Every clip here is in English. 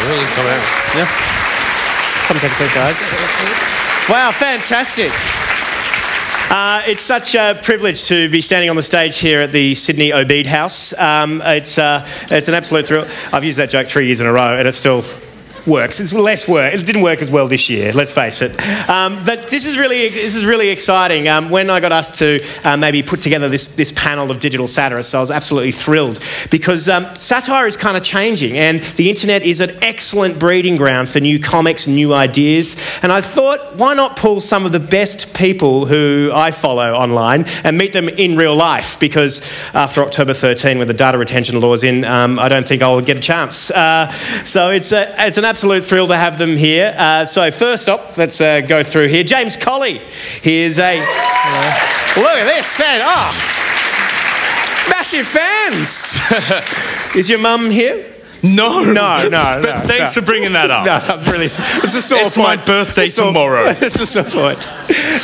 Come out. Yeah. Come take a seat, guys. Wow, fantastic. It's such a privilege to be standing on the stage here at the Sydney Obeid House. It's an absolute thrill. I've used that joke 3 years in a row and it still works. It's less work. It didn't work as well this year, let's face it. But this is really exciting. When I got asked to maybe put together this panel of digital satirists, I was absolutely thrilled because satire is kind of changing and the internet is an excellent breeding ground for new comics and new ideas. And I thought, why not pull some of the best people who I follow online and meet them in real life? Because after October 13, with the data retention laws in, I don't think I'll get a chance. So it's an absolute thrill to have them here. So first up, let's go through here. James Colley. He is a... Look at this fan. Oh, massive fans. Is your mum here? No. But thanks for bringing that up. No, really. It's a sore It's point. my birthday tomorrow. It's a sore point.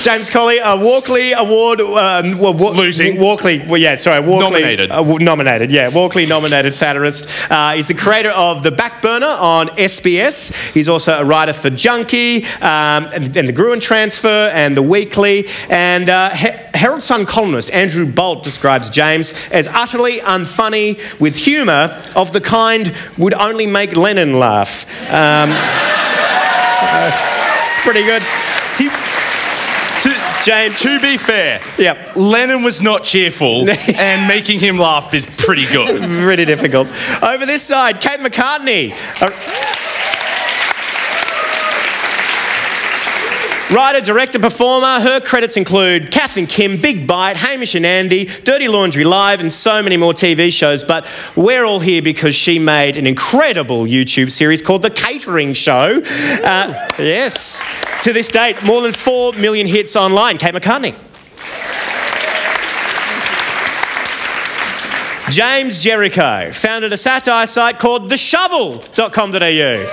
James Colley, a Walkley Award... Losing. Walkley... Well, yeah, sorry. Walkley, Nominated. Nominated, yeah. Walkley nominated satirist. He's the creator of The Back Burner on SBS. He's also a writer for Junkie and The Gruen Transfer and The Weekly. And Herald Sun columnist Andrew Bolt describes James as utterly unfunny with humour of the kind would only make Lennon laugh. It's pretty good. James, to be fair, yeah, Lennon was not cheerful, and making him laugh is pretty good. Really difficult. Over this side, Kate McCartney. Writer, director, performer. Her credits include Kath and Kim, Big Bite, Hamish and Andy, Dirty Laundry Live, and so many more TV shows. But we're all here because she made an incredible YouTube series called The Catering Show. Yes. To this date, more than 4 million hits online. Kate McCartney. James Jericho founded a satire site called theshovel.com.au.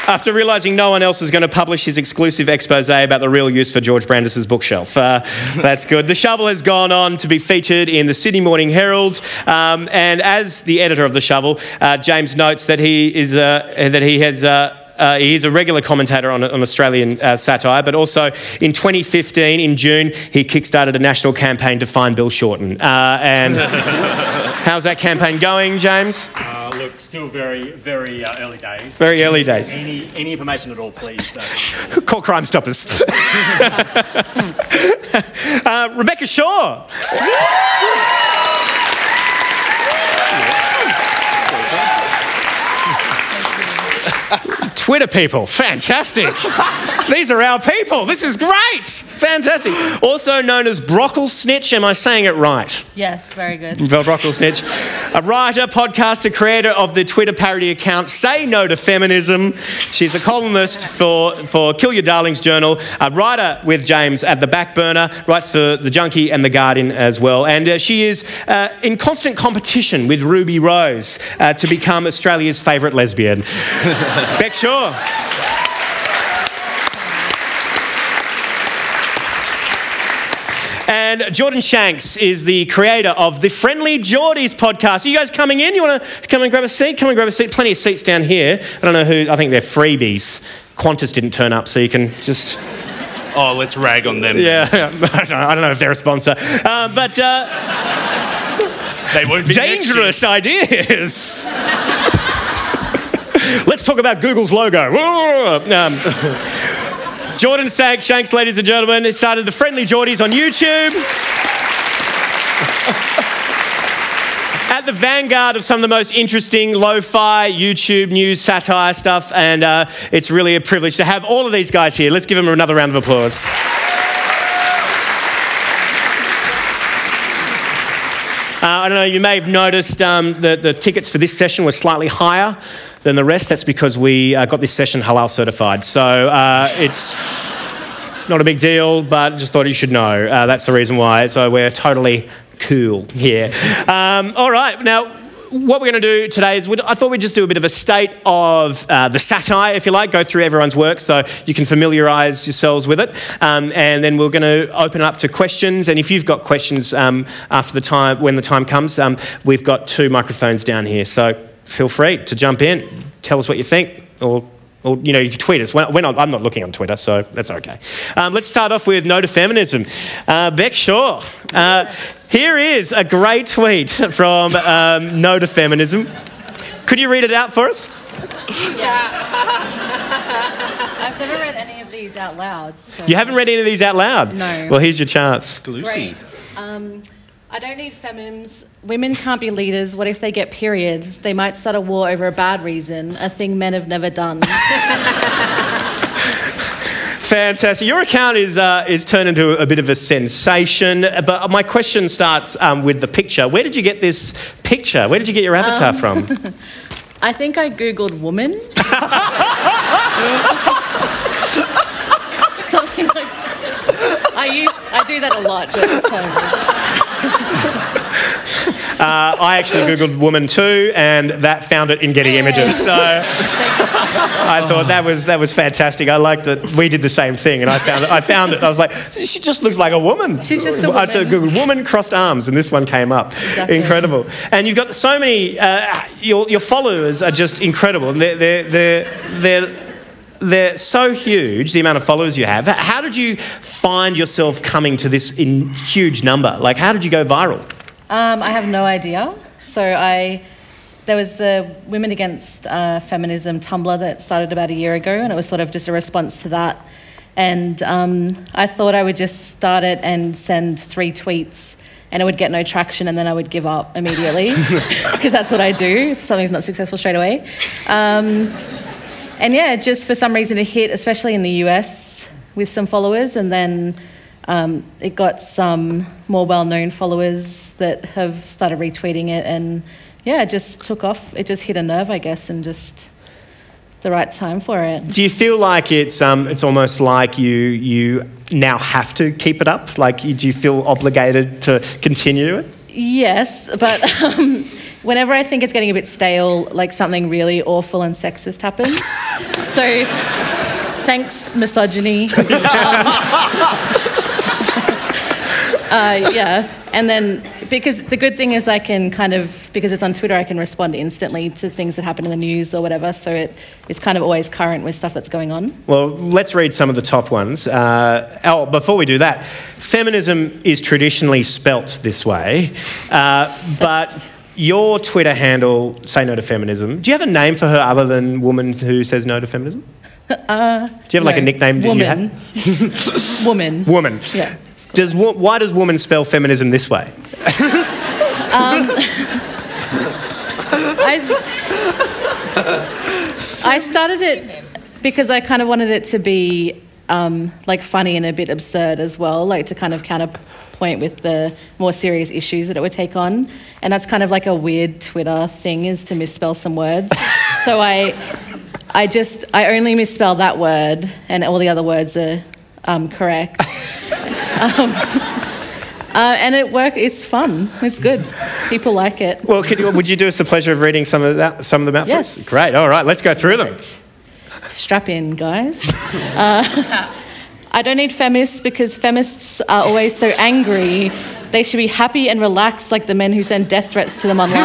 After realising no one else is going to publish his exclusive expose about the real use for George Brandis's bookshelf. That's good. The Shovel has gone on to be featured in the Sydney Morning Herald, and as the editor of The Shovel, James notes that he is a regular commentator on Australian satire, but also in 2015, in June, he kickstarted a national campaign to find Bill Shorten. And how's that campaign going, James? Look, still very early days. Very early days. Any information at all, please. Call Crime Stoppers. Rebecca Shaw. Twitter people, fantastic. These are our people. This is great. Fantastic. Also known as Brockle Snitch. Am I saying it right? Yes, very good. Brockle Snitch. A writer, podcaster, creator of the Twitter parody account Say No to Feminism. She's a columnist for Kill Your Darlings Journal, a writer with James at The Back Burner, writes for The Junkie and The Guardian as well. And she is in constant competition with Ruby Rose to become Australia's favourite lesbian. Beck Shaw. And Jordan Shanks is the creator of the Friendly Geordies podcast. Are you guys coming in? You want to come and grab a seat? Come and grab a seat. Plenty of seats down here. I don't know who. I think they're freebies. Qantas didn't turn up, so you can just... Oh, let's rag on them. Yeah, I don't know if they're a sponsor. But... they won't be dangerous ideas. Let's talk about Google's logo. Jordan Shanks, ladies and gentlemen, it started the Friendly Geordies on YouTube. At the vanguard of some of the most interesting lo-fi YouTube news satire stuff, and it's really a privilege to have all of these guys here. Let's give them another round of applause. I don't know, you may have noticed that the tickets for this session were slightly higher than the rest. That's because we got this session halal certified. So it's not a big deal, but just thought you should know. That's the reason why. So we're totally cool here. All right, now what we're going to do today is I thought we'd just do a bit of a state of the satire, if you like, go through everyone's work so you can familiarise yourselves with it. And then we're going to open it up to questions. And if you've got questions after the time, when the time comes, we've got 2 microphones down here. So feel free to jump in, tell us what you think, or you can tweet us. I'm not looking on Twitter, so that's okay. Let's start off with No to Feminism. Beck Shaw. Here is a great tweet from No to Feminism. Could you read it out for us? Yeah. I've never read any of these out loud. So. You haven't read any of these out loud? No. Well, here's your chance. Great. I don't need femims. Women can't be leaders. What if they get periods? They might start a war over a bad reason, a thing men have never done. Fantastic. Your account is turned into a bit of a sensation, but my question starts with the picture. Where did you get this picture? Where did you get your avatar from? I think I Googled woman. Something like I do that a lot. I actually Googled woman too, and that found it in Getty Images. So I thought that was fantastic. I liked it. We did the same thing, and I found it. I was like, she just looks like a woman. She's just a woman. I Googled woman crossed arms, and this one came up. Exactly. Incredible. And you've got so many. Your followers are just incredible. They're so huge, the amount of followers you have. How did you find yourself coming to this huge number? Like, how did you go viral? I have no idea. So there was the Women Against Feminism Tumblr that started about a year ago, and it was sort of just a response to that. And I thought I would just start it and send 3 tweets, and it would get no traction, and then I would give up immediately, because that's what I do if something's not successful straight away. And yeah, just for some reason it hit, especially in the US, with some followers, and then it got some more well-known followers that have started retweeting it, and yeah, it just took off. It just hit a nerve, I guess, and just the right time for it. Do you feel like it's almost like you now have to keep it up? Like, do you feel obligated to continue it? Yes, but whenever I think it's getting a bit stale, like something really awful and sexist happens. So, thanks, misogyny. Yeah, and then because the good thing is I can because it's on Twitter, I can respond instantly to things that happen in the news or whatever, so it is kind of always current with stuff that's going on. Well, let's read some of the top ones. Before we do that, feminism is traditionally spelt this way, but your Twitter handle, Say No to Feminism, do you have a name for her other than woman who says no to feminism? Do you have like a nickname that you have? Woman. Woman. Yeah. Why does woman spell feminism this way? I started it because I kind of wanted it to be like funny and a bit absurd as well, like to kind of counterpoint with the more serious issues that it would take on. And that's kind of like a weird Twitter thing, is to misspell some words. So I only misspell that word, and all the other words are correct. And it works. It's fun. It's good. People like it. Well, would you do us the pleasure of reading some of them out for us? Yes. Great. All right, let's go through them. Strap in, guys. I don't need feminists because feminists are always so angry. They should be happy and relaxed like the men who send death threats to them online.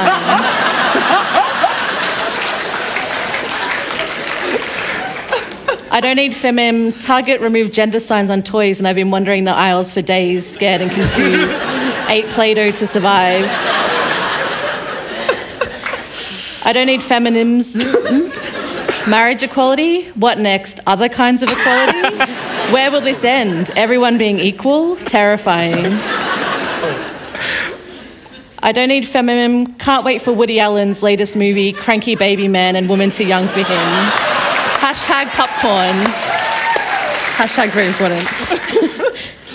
I don't need femim. Target removed gender signs on toys, and I've been wandering the aisles for days, scared and confused. Ate Play-Doh to survive. I don't need feminims. Marriage equality? What next? Other kinds of equality? Where will this end? Everyone being equal? Terrifying. I don't need feminim. Can't wait for Woody Allen's latest movie, Cranky Baby Man and Woman Too Young for Him. Hashtag popcorn. Hashtag's very important.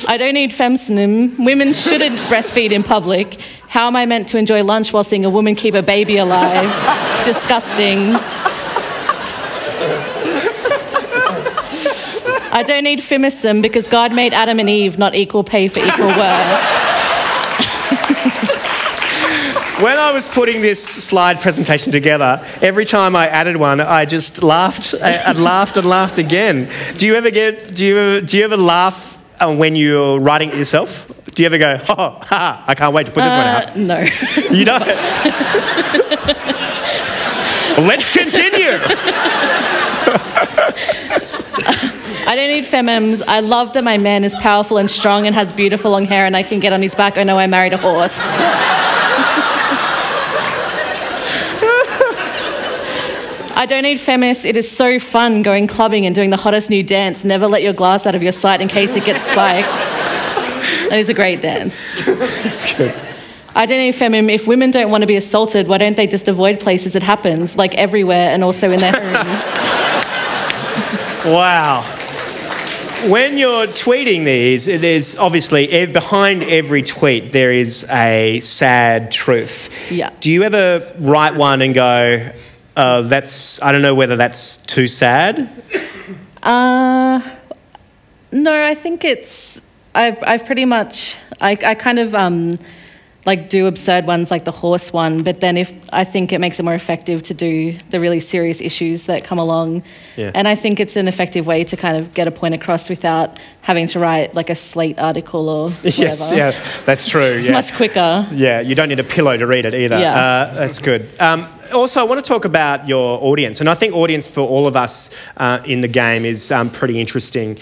I don't need femcinim. Women shouldn't breastfeed in public. How am I meant to enjoy lunch while seeing a woman keep a baby alive? Disgusting. I don't need feminism because God made Adam and Eve, not equal pay for equal work. When I was putting this slide presentation together, every time I added one, I just laughed and laughed and laughed again. Do you ever laugh when you're writing it yourself? Do you ever go, oh, ha, I can't wait to put this one out? No. You don't? Let's continue. I don't need femmes. I love that my man is powerful and strong and has beautiful long hair and I can get on his back. Oh no, I married a horse. I don't need feminists. It is so fun going clubbing and doing the hottest new dance. Never let your glass out of your sight in case it gets spiked. That is a great dance. That's good. I don't need feminism. If women don't want to be assaulted, why don't they just avoid places it happens, like everywhere and also in their homes? Wow. When you're tweeting these, there's obviously behind every tweet there is a sad truth. Yeah. Do you ever write one and go, I don't know whether that's too sad? No, I think I've pretty much, I kind of like do absurd ones like the horse one, but then I think it makes it more effective to do the really serious issues that come along. Yeah. And I think it's an effective way to kind of get a point across without having to write like a Slate article or whatever. Yes, yeah, that's true. It's much quicker. Yeah, you don't need a pillow to read it either. Yeah. That's good. Also, I want to talk about your audience, and I think audience for all of us in the game is pretty interesting.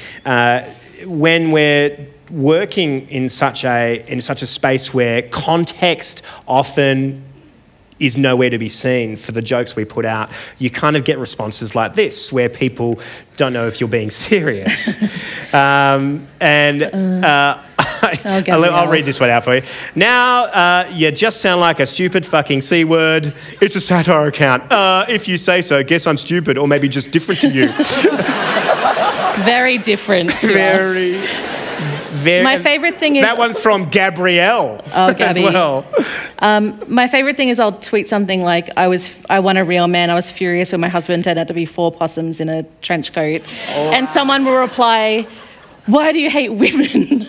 When we're working in such a space where context often is nowhere to be seen for the jokes we put out, you kind of get responses like this where people don't know if you're being serious. I'll read this one out for you. Now, you just sound like a stupid fucking C word. It's a satire account. If you say so, guess I'm stupid or maybe just different to you. Very different to us. My favourite thing is... That one's from Gabrielle Gabby. as well. My favourite thing is I'll tweet something like, I want a real man. I was furious when my husband turned out to be 4 possums in a trench coat. Oh. And someone will reply, why do you hate women?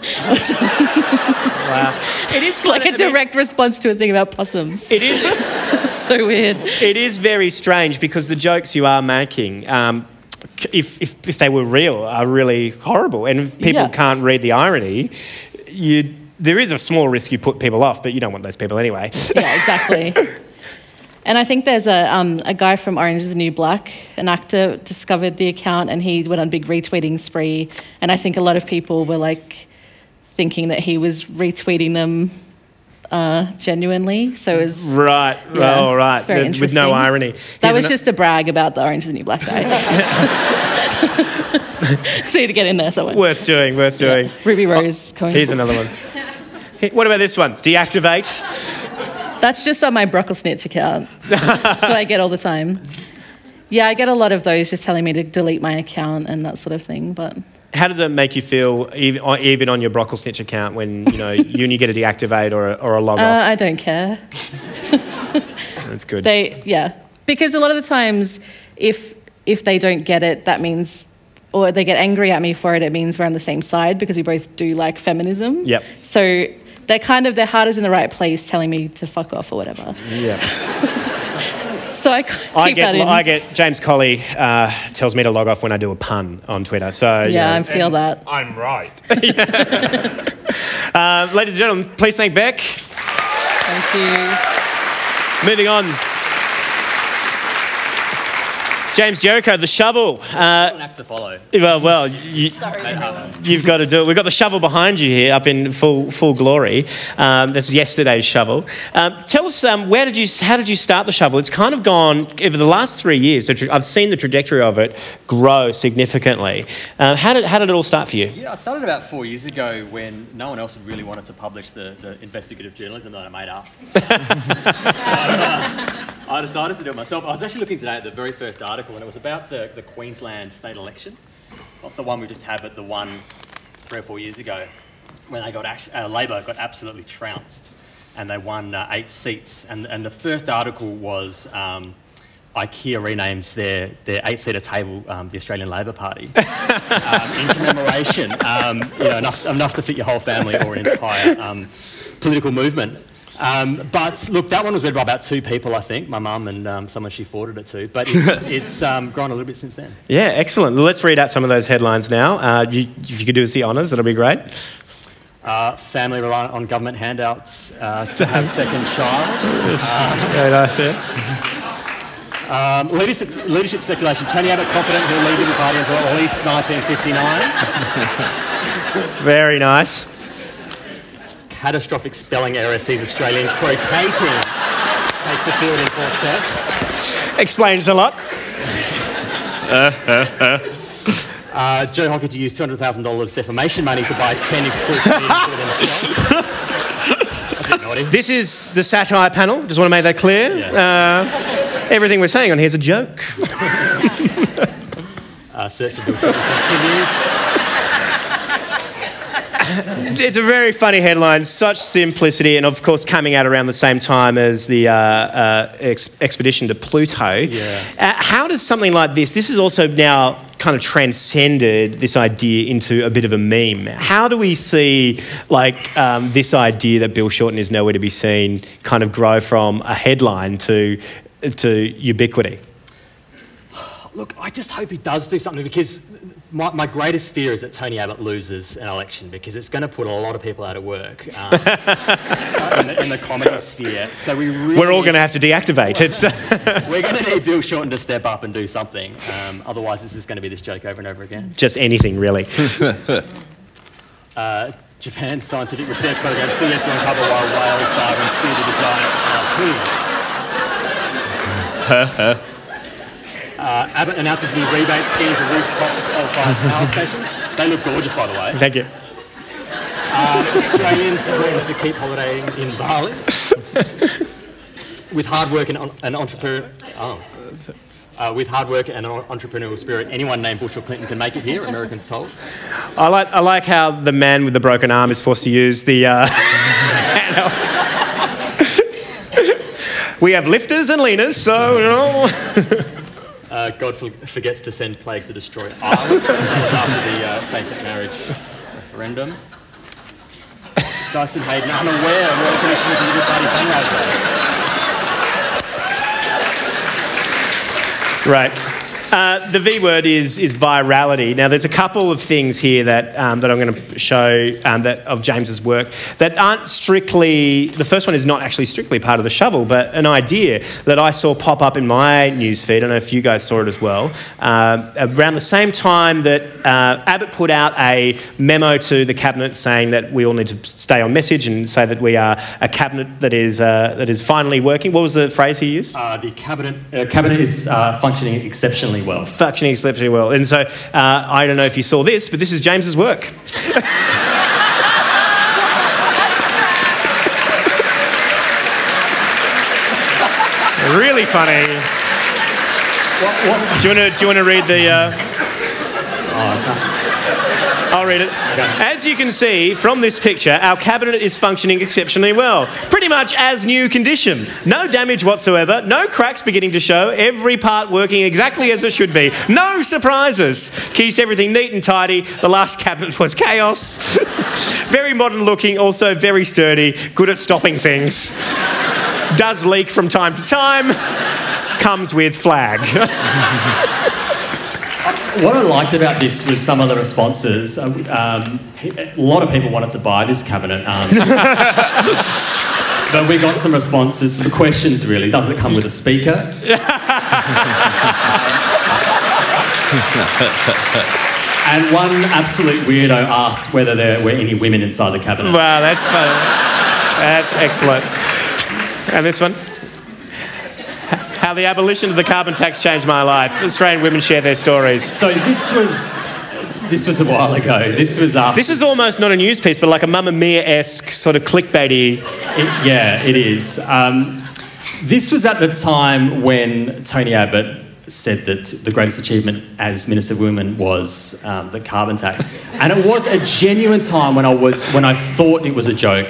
Wow. It is like a direct response to a thing about possums. It is. So weird. It is very strange because the jokes you are making... If they were real, are really horrible. And if people can't read the irony, there is a small risk you put people off, but you don't want those people anyway. Yeah, exactly. And I think there's a guy from Orange is the New Black, an actor, discovered the account and he went on a big retweeting spree. And I think a lot of people were like thinking that he was retweeting them genuinely, so it was... Right, yeah, oh, right, it's very with no irony. That was just a brag about the Orange is the New Black guy. So you had to get in there somewhere. Worth doing. Yeah. Ruby Rose. Here's another one. What about this one? Deactivate. That's just on my Brockle Snitch account. So I get all the time. Yeah, I get a lot of those just telling me to delete my account and that sort of thing, but... How does it make you feel, even on your Brockle Snitch account, when you get a deactivate or a log off? I don't care. That's good. Because a lot of the times, if they don't get it, that means, or they get angry at me for it, it means we're on the same side because we both do like feminism. Yep. So their heart is in the right place, telling me to fuck off or whatever. Yeah. So I get James Colley tells me to log off when I do a pun on Twitter. So yeah, I feel that. I'm right. Ladies and gentlemen, please thank Beck. Thank you. Moving on. James Jericho, The Shovel. An act to follow. Well, you've got to do it. We've got the shovel behind you here, up in full glory. That's yesterday's shovel. Tell us, how did you start the shovel? It's kind of gone over the last 3 years. I've seen the trajectory of it grow significantly. How did it all start for you? Yeah, I started about 4 years ago when no one else had really wanted to publish the investigative journalism that I made up. I decided to do it myself. I was actually looking today at the very first article, and it was about the Queensland state election, not the one we just had, but the one 3 or 4 years ago when they Labor got absolutely trounced, and they won 8 seats. And the first article was IKEA renames their 8-seater table the Australian Labor Party in commemoration, enough to fit your whole family or an entire political movement. But look, that one was read by about 2 people, I think, my mum and someone she forwarded it to. But it's grown a little bit since then. Yeah, excellent. Well, let's read out some of those headlines now. If you could do us the honours, that'll be great. Family reliant on government handouts to have second child. Very nice, yeah. Leadership speculation. Tony Abbott confident he'll lead the party until at least 1959. Very nice. Catastrophic spelling error sees Australian croquet team take the field in 4th test. Explains a lot. Joe Hockey to use $200,000 defamation money to buy 10 exclusive meetings for themselves. That's a bit naughty. This is the satire panel. Just want to make that clear. Yeah. Everything we're saying on here is a joke. Search the bill continues. It's a very funny headline, such simplicity, and of course coming out around the same time as the expedition to Pluto. Yeah. How does something like this has also now kind of transcended this idea into a bit of a meme. How do we see this idea that Bill Shorten is nowhere to be seen kind of grow from a headline to ubiquity? Look, I just hope he does do something, because my greatest fear is that Tony Abbott loses an election, because it's going to put a lot of people out of work in the comedy sphere. So we're all going to have to deactivate it. We're going to need Bill Shorten to step up and do something. Otherwise, this is going to be this joke over and over again. Just anything, really. Japan's scientific research program still yet to uncover why whales dive and spear to the giant poo. Abbott announces new rebate scheme for rooftop coal-fired power stations. They look gorgeous, by the way. Thank you. Australians threaten to keep holidaying in Bali. With hard work and an entrepreneurial spirit, anyone named Bush or Clinton can make it here, Americans told. I like how the man with the broken arm is forced to use the handheld. We have lifters and leaners, so, you know... God forgets to send plague to destroy Ireland after the same-sex marriage referendum. Dyson Hayden unaware of Royal Commissioners and Liberal Party fundraiser. Right. The V word is virality. Now, there's a couple of things here that I'm going to show of James's work that aren't strictly... The first one is not actually strictly part of the shovel, but an idea that I saw pop up in my newsfeed. I don't know if you guys saw it as well. Around the same time that Abbott put out a memo to the cabinet saying that we all need to stay on message and say that we are a cabinet that is finally working. What was the phrase he used? The cabinet is functioning exceptionally well. Functioning exceptionally well. And so I don't know if you saw this, but this is James's work. Really funny. Do you want to read the... I'll read it. Okay. As you can see from this picture, our cabinet is functioning exceptionally well. Pretty much as new condition. No damage whatsoever, no cracks beginning to show, every part working exactly as it should be. No surprises. Keeps everything neat and tidy. The last cabinet was chaos. Very modern looking, also very sturdy, good at stopping things. Does leak from time to time. Comes with flag. What I liked about this was some of the responses. A lot of people wanted to buy this cabinet. But we got some responses, some questions really. Does it come with a speaker? And one absolute weirdo asked whether there were any women inside the cabinet. Wow, that's fun. That's excellent. And this one? How the abolition of the carbon tax changed my life. Australian women share their stories. So this was a while ago. This was after... This is almost not a news piece, but like a Mamma Mia-esque sort of clickbaity... Yeah, it is. This was at the time when Tony Abbott said that the greatest achievement as Minister for Women was the carbon tax. And it was a genuine time when I thought it was a joke.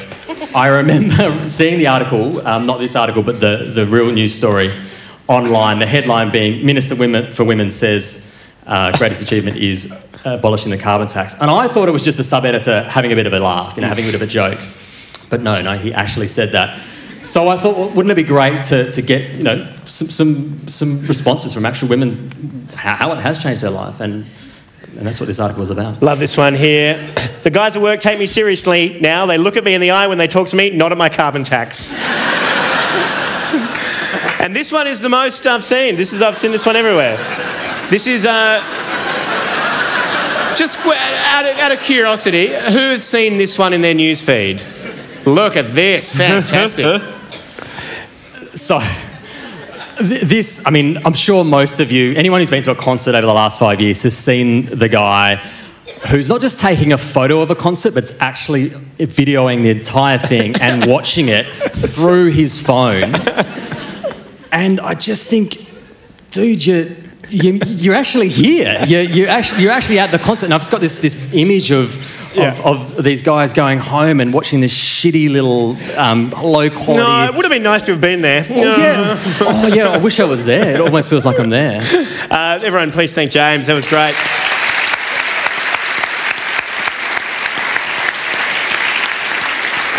I remember seeing the article, not this article, but the real news story online, the headline being Minister for Women says greatest achievement is abolishing the carbon tax. And I thought it was just a sub-editor having a bit of a laugh, having a bit of a joke. But no, he actually said that. So I thought, well, wouldn't it be great to get, you know, some responses from actual women, how it has changed their life, and that's what this article was about. Love this one here. The guys at work take me seriously now. They look at me in the eye when they talk to me, not at my carbon tax. And this one is the most I've seen. I've seen this one everywhere. This is, just out of curiosity, who has seen this one in their news feed? Look at this, fantastic. So, this, I mean, I'm sure most of you, anyone who's been to a concert over the last 5 years has seen the guy who's not just taking a photo of a concert, but it's actually videoing the entire thing and watching it through his phone. And I just think, dude, you're actually here. You're actually at the concert. And I've just got this image of these guys going home and watching this shitty little low quality. No, it would have been nice to have been there. Oh yeah, I wish I was there. It almost feels like I'm there. Everyone, please thank James. That was great.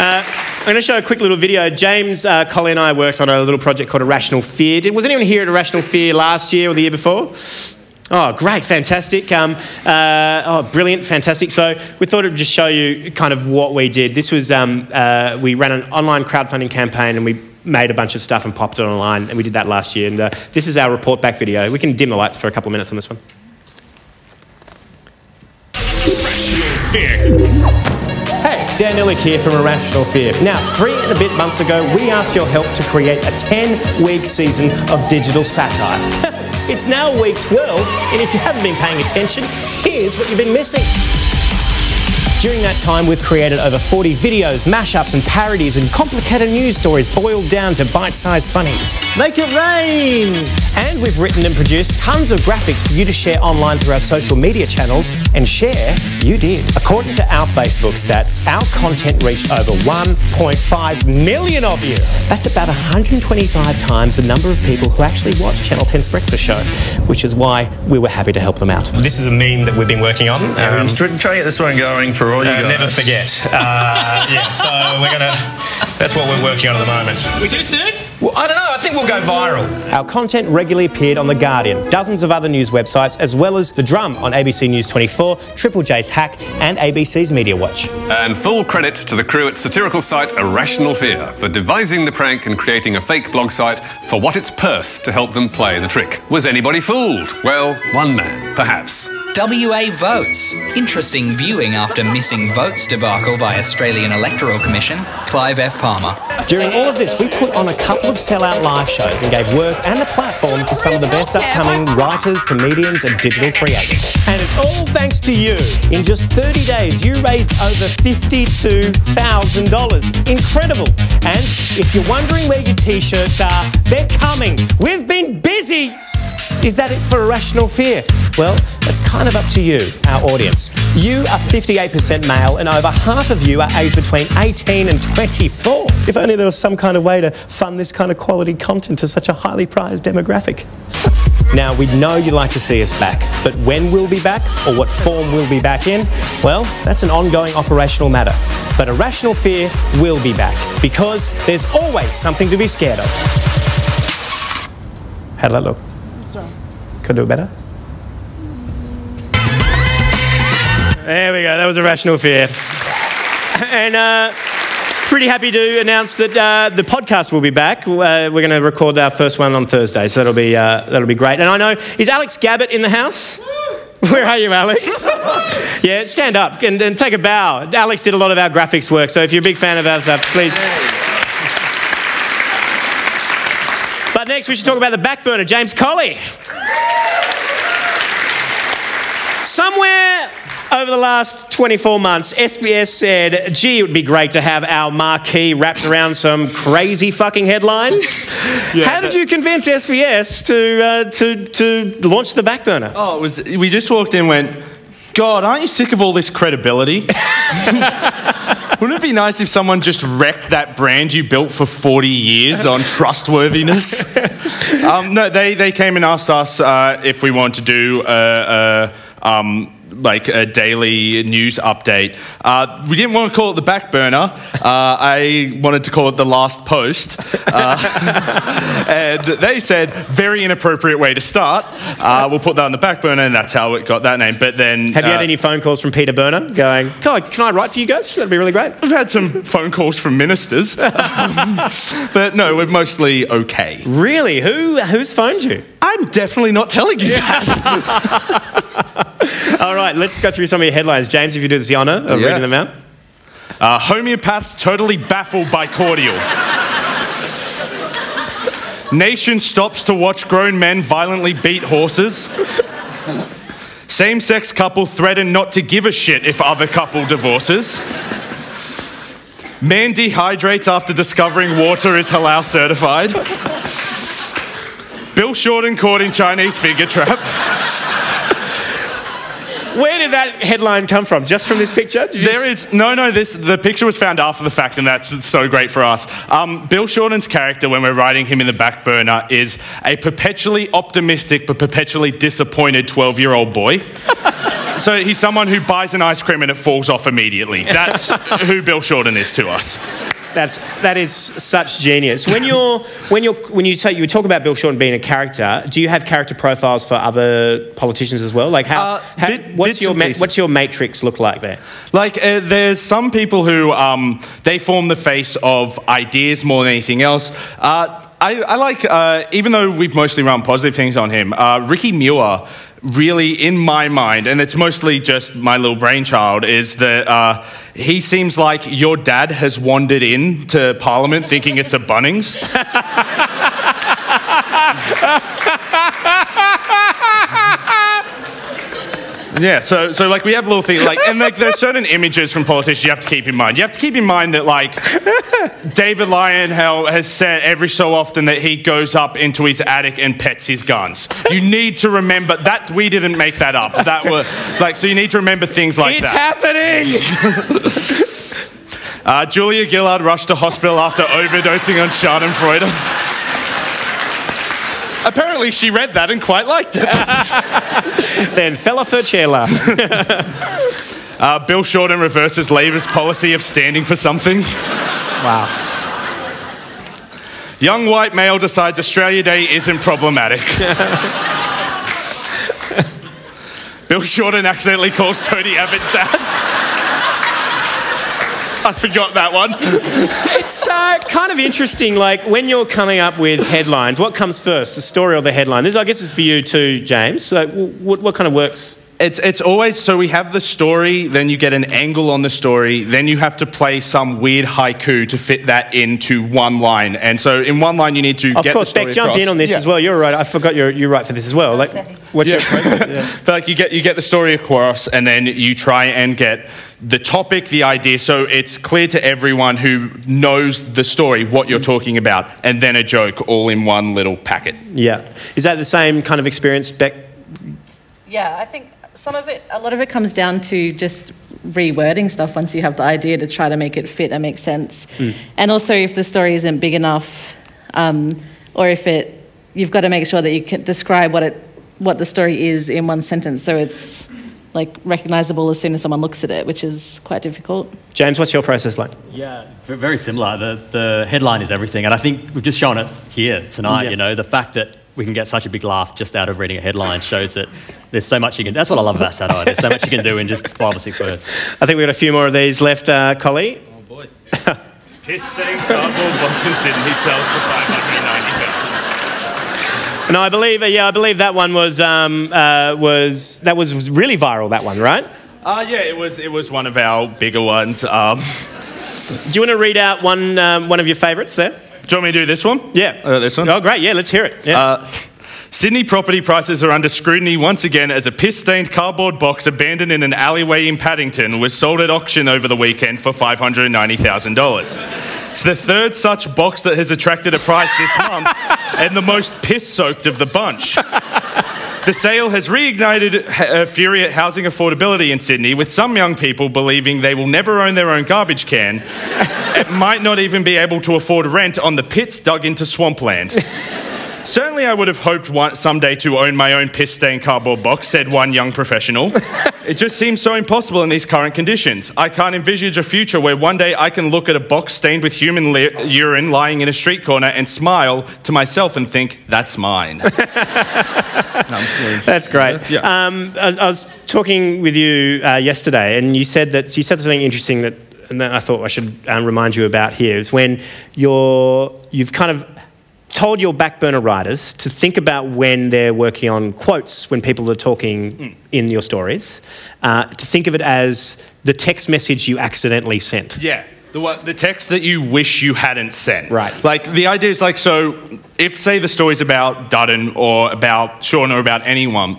I'm going to show a quick little video. James, Collie and I worked on a little project called Irrational Fear. Was anyone here at Irrational Fear last year or the year before? Oh, great, fantastic. Brilliant, fantastic. So we thought it would just show you kind of what we did. This was, we ran an online crowdfunding campaign and we made a bunch of stuff and popped it online, and we did that last year. And this is our report back video. We can dim the lights for a couple of minutes on this one. Irrational Fear. Hey, Dan Illick here from Irrational Fear. Now, 3 and a bit months ago, we asked your help to create a 10-week season of digital satire. It's now week 12, and if you haven't been paying attention, here's what you've been missing. During that time, we've created over 40 videos, mashups and parodies and complicated news stories boiled down to bite-sized funnies. Make it rain! And we've written and produced tons of graphics for you to share online through our social media channels, and share, you did. According to our Facebook stats, our content reached over 1.5 million of you. That's about 125 times the number of people who actually watch Channel 10's Breakfast Show, which is why we were happy to help them out. This is a meme that we've been working on. Try to get this one going for all you guys. Never forget. So that's what we're working on at the moment. Too soon? Well, I don't know. I think we'll go viral. Our content regularly appeared on The Guardian, dozens of other news websites, as well as The Drum on ABC News 24, Triple J's Hack, and ABC's Media Watch. And full credit to the crew at satirical site Irrational Fear for devising the prank and creating a fake blog site for What It's Perth to help them play the trick. Was anybody fooled? Well, one man, perhaps. WA votes. Interesting viewing after missing votes debacle by Australian Electoral Commission, Clive F. Palmer. During all of this, we put on a couple of sellout live shows and gave work and a platform to some of the best upcoming writers, comedians and digital creators. And it's all thanks to you. In just 30 days, you raised over $52,000. Incredible. And if you're wondering where your t-shirts are, they're coming. We've been busy. Is that it for Irrational Fear? Well, that's kind of up to you, our audience. You are 58% male and over half of you are aged between 18 and 24. If only there was some kind of way to fund this kind of quality content to such a highly prized demographic. Now, we know you'd like to see us back, but when we'll be back or what form we'll be back in, well, that's an ongoing operational matter. But Irrational Fear will be back because there's always something to be scared of. How'd that look? Could do better. There we go. That was Irrational Fear. And pretty happy to announce that the podcast will be back. We're going to record our first one on Thursday, so that'll be great. And I know, is Alex Gabbett in the house? Where are you, Alex? Yeah, stand up and take a bow. Alex did a lot of our graphics work, so if you're a big fan of our stuff, please. But next, we should talk about the back burner, James Collie. Somewhere over the last 24 months, SBS said, gee, it would be great to have our marquee wrapped around some crazy fucking headlines. Yeah, how did you convince SBS to launch the back burner? Oh, we just walked in and went, God, aren't you sick of all this credibility? Wouldn't it be nice if someone just wrecked that brand you built for 40 years on trustworthiness? No, they came and asked us if we wanted to do like a daily news update. We didn't want to call it the back burner. I wanted to call it the last post. And they said, very inappropriate way to start. We'll put that on the back burner, and that's how it got that name. But then... Have you had any phone calls from Peter Burner going, God, can I write for you guys? That'd be really great. We've had some phone calls from ministers. But no, we're mostly okay. Really? Who's phoned you? I'm definitely not telling you that. All right, let's go through some of your headlines. James, if you do us the honour of reading them out. Homeopaths totally baffled by cordial. Nation stops to watch grown men violently beat horses. Same-sex couple threaten not to give a shit if other couple divorces. Man dehydrates after discovering water is halal certified. Bill Shorten caught in Chinese finger trap. Where did that headline come from? Just from this picture? The picture was found after the fact, and that's so great for us. Bill Shorten's character, when we're writing him in the back burner, is a perpetually optimistic but perpetually disappointed 12-year-old boy. So he's someone who buys an ice cream and it falls off immediately. That's who Bill Shorten is to us. That is such genius. When you talk about Bill Shorten being a character, do you have character profiles for other politicians as well? Like what's your matrix look like there? Like there's some people who they form the face of ideas more than anything else. I like even though we've mostly run positive things on him, Ricky Muir. Really, in my mind, and it's mostly just my little brainchild, is that he seems like your dad has wandered into Parliament thinking it's a Bunnings. Yeah, so like we have little things like, and like there's certain images from politicians you have to keep in mind. You have to keep in mind that like David Lionel has said every so often that he goes up into his attic and pets his guns. You need to remember that we didn't make that up. That were like, so you need to remember things like that. It's happening. Julia Gillard rushed to hospital after overdosing on Schadenfreude. Apparently she read that and quite liked it. Then fell off her chair laugh. Bill Shorten reverses Labour's policy of standing for something. Wow. Young white male decides Australia Day isn't problematic. Bill Shorten accidentally calls Tony Abbott dad. I forgot that one. It's kind of interesting, like, when you're coming up with headlines, what comes first, the story or the headline? This, I guess, is for you too, James. So what kind of works? It's always, so we have the story, then you get an angle on the story, then you have to play some weird haiku to fit that into one line. And so in one line you need to get the story across. Of course, Beck, jump in on this as well. You're right. I forgot you're right for this as well. Like, what's your But like you get the story across, and then you try and get the topic, the idea, so it's clear to everyone who knows the story what you're talking about, and then a joke all in one little packet. Yeah. Is that the same kind of experience, Beck? Yeah, I think a lot of it comes down to just rewording stuff once you have the idea to try to make it fit and make sense. And also if the story isn't big enough, or if you've got to make sure that you can describe what the story is in one sentence, so it's like recognisable as soon as someone looks at it, which is quite difficult. James, what's your process like? Yeah, very similar. The headline is everything, and I think we've just shown it here tonight. You know, the fact that we can get such a big laugh just out of reading a headline shows that there's so much you can... That's what I love about satire. There's so much you can do in just 5 or 6 words. I think we've got a few more of these left, Collie. Oh, boy. Piss-stained cardboard box in Sydney sells for $590,000. No, I believe that one was really viral, that one, right? Yeah, it was one of our bigger ones. Do you want to read out one of your favourites there? Do you want me to do this one? Yeah. This one? Oh, great. Yeah, let's hear it. Yeah. Sydney property prices are under scrutiny once again as a piss-stained cardboard box abandoned in an alleyway in Paddington was sold at auction over the weekend for $590,000. It's the third such box that has attracted a price this month and the most piss-soaked of the bunch. The sale has reignited fury at housing affordability in Sydney, with some young people believing they will never own their own garbage can and might not even be able to afford rent on the pits dug into swampland. Certainly I would have hoped someday to own my own piss-stained cardboard box, said one young professional. It just seems so impossible in these current conditions. I can't envisage a future where one day I can look at a box stained with human urine lying in a street corner and smile to myself and think, that's mine. That's great. Yeah. I was talking with you yesterday, and you said something interesting that I thought I should remind you about here. Is when you've kind of told your back burner writers to think about when they're working on quotes when people are talking in your stories, to think of it as the text message you accidentally sent. Yeah. The text that you wish you hadn't sent. Right. Like, the idea is like, so if, say, the story's about Dutton or about Sean or about anyone,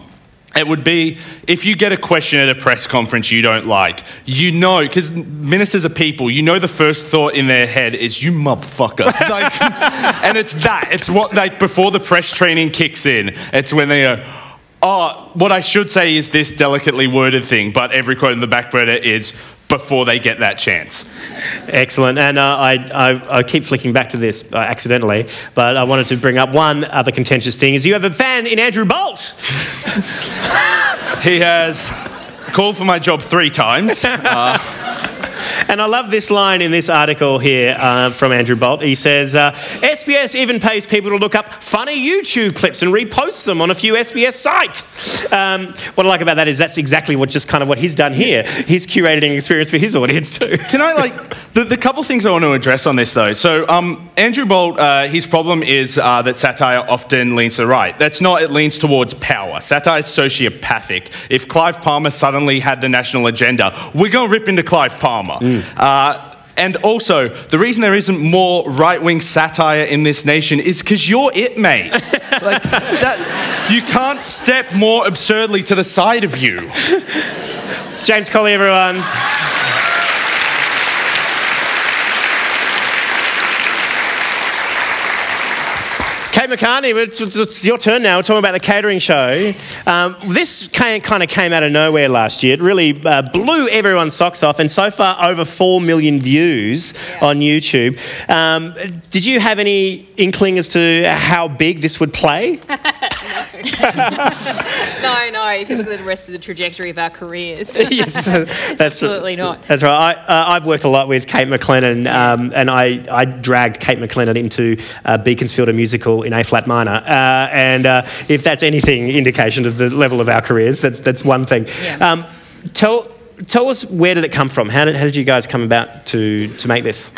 it would be, if you get a question at a press conference you don't like, you know, because ministers are people, you know the first thought in their head is, you motherfucker. Like, and it's that. It's what, like, before the press training kicks in, it's when they go, oh, what I should say is this delicately worded thing, but every quote in the back burner is before they get that chance. Excellent. And I keep flicking back to this accidentally, but I wanted to bring up one other contentious thing, is you have a fan in Andrew Bolt. He has called for my job 3 times. And I love this line in this article here from Andrew Bolt. He says, SBS even pays people to look up funny YouTube clips and repost them on a few SBS sites. What I like about that is that's exactly what he's done here. He's curated an experience for his audience too. Can I, the couple things I want to address on this, though. So, Andrew Bolt, his problem is that satire often leans to the right. That's not, it leans towards power. Satire is sociopathic. If Clive Palmer suddenly had the national agenda, we're going to rip into Clive Palmer. And also, the reason there isn't more right-wing satire in this nation is because you're it, mate. You can't step more absurdly to the side of you. James Colley, everyone. Kate McCartney, it's your turn now. We're talking about the catering show. This kind of came out of nowhere last year. It really blew everyone's socks off, and so far over 4 million views on YouTube. Did you have any inkling as to how big this would play? No. If you look at the rest of the trajectory of our careers, yes, absolutely not. That's right. I've worked a lot with Kate McLennan, and I dragged Kate McLennan into Beaconsfield, a musical in A-flat minor, and if that's anything indication of the level of our careers, that's one thing. Yeah. Tell us, where did it come from? How did you guys come about to make this?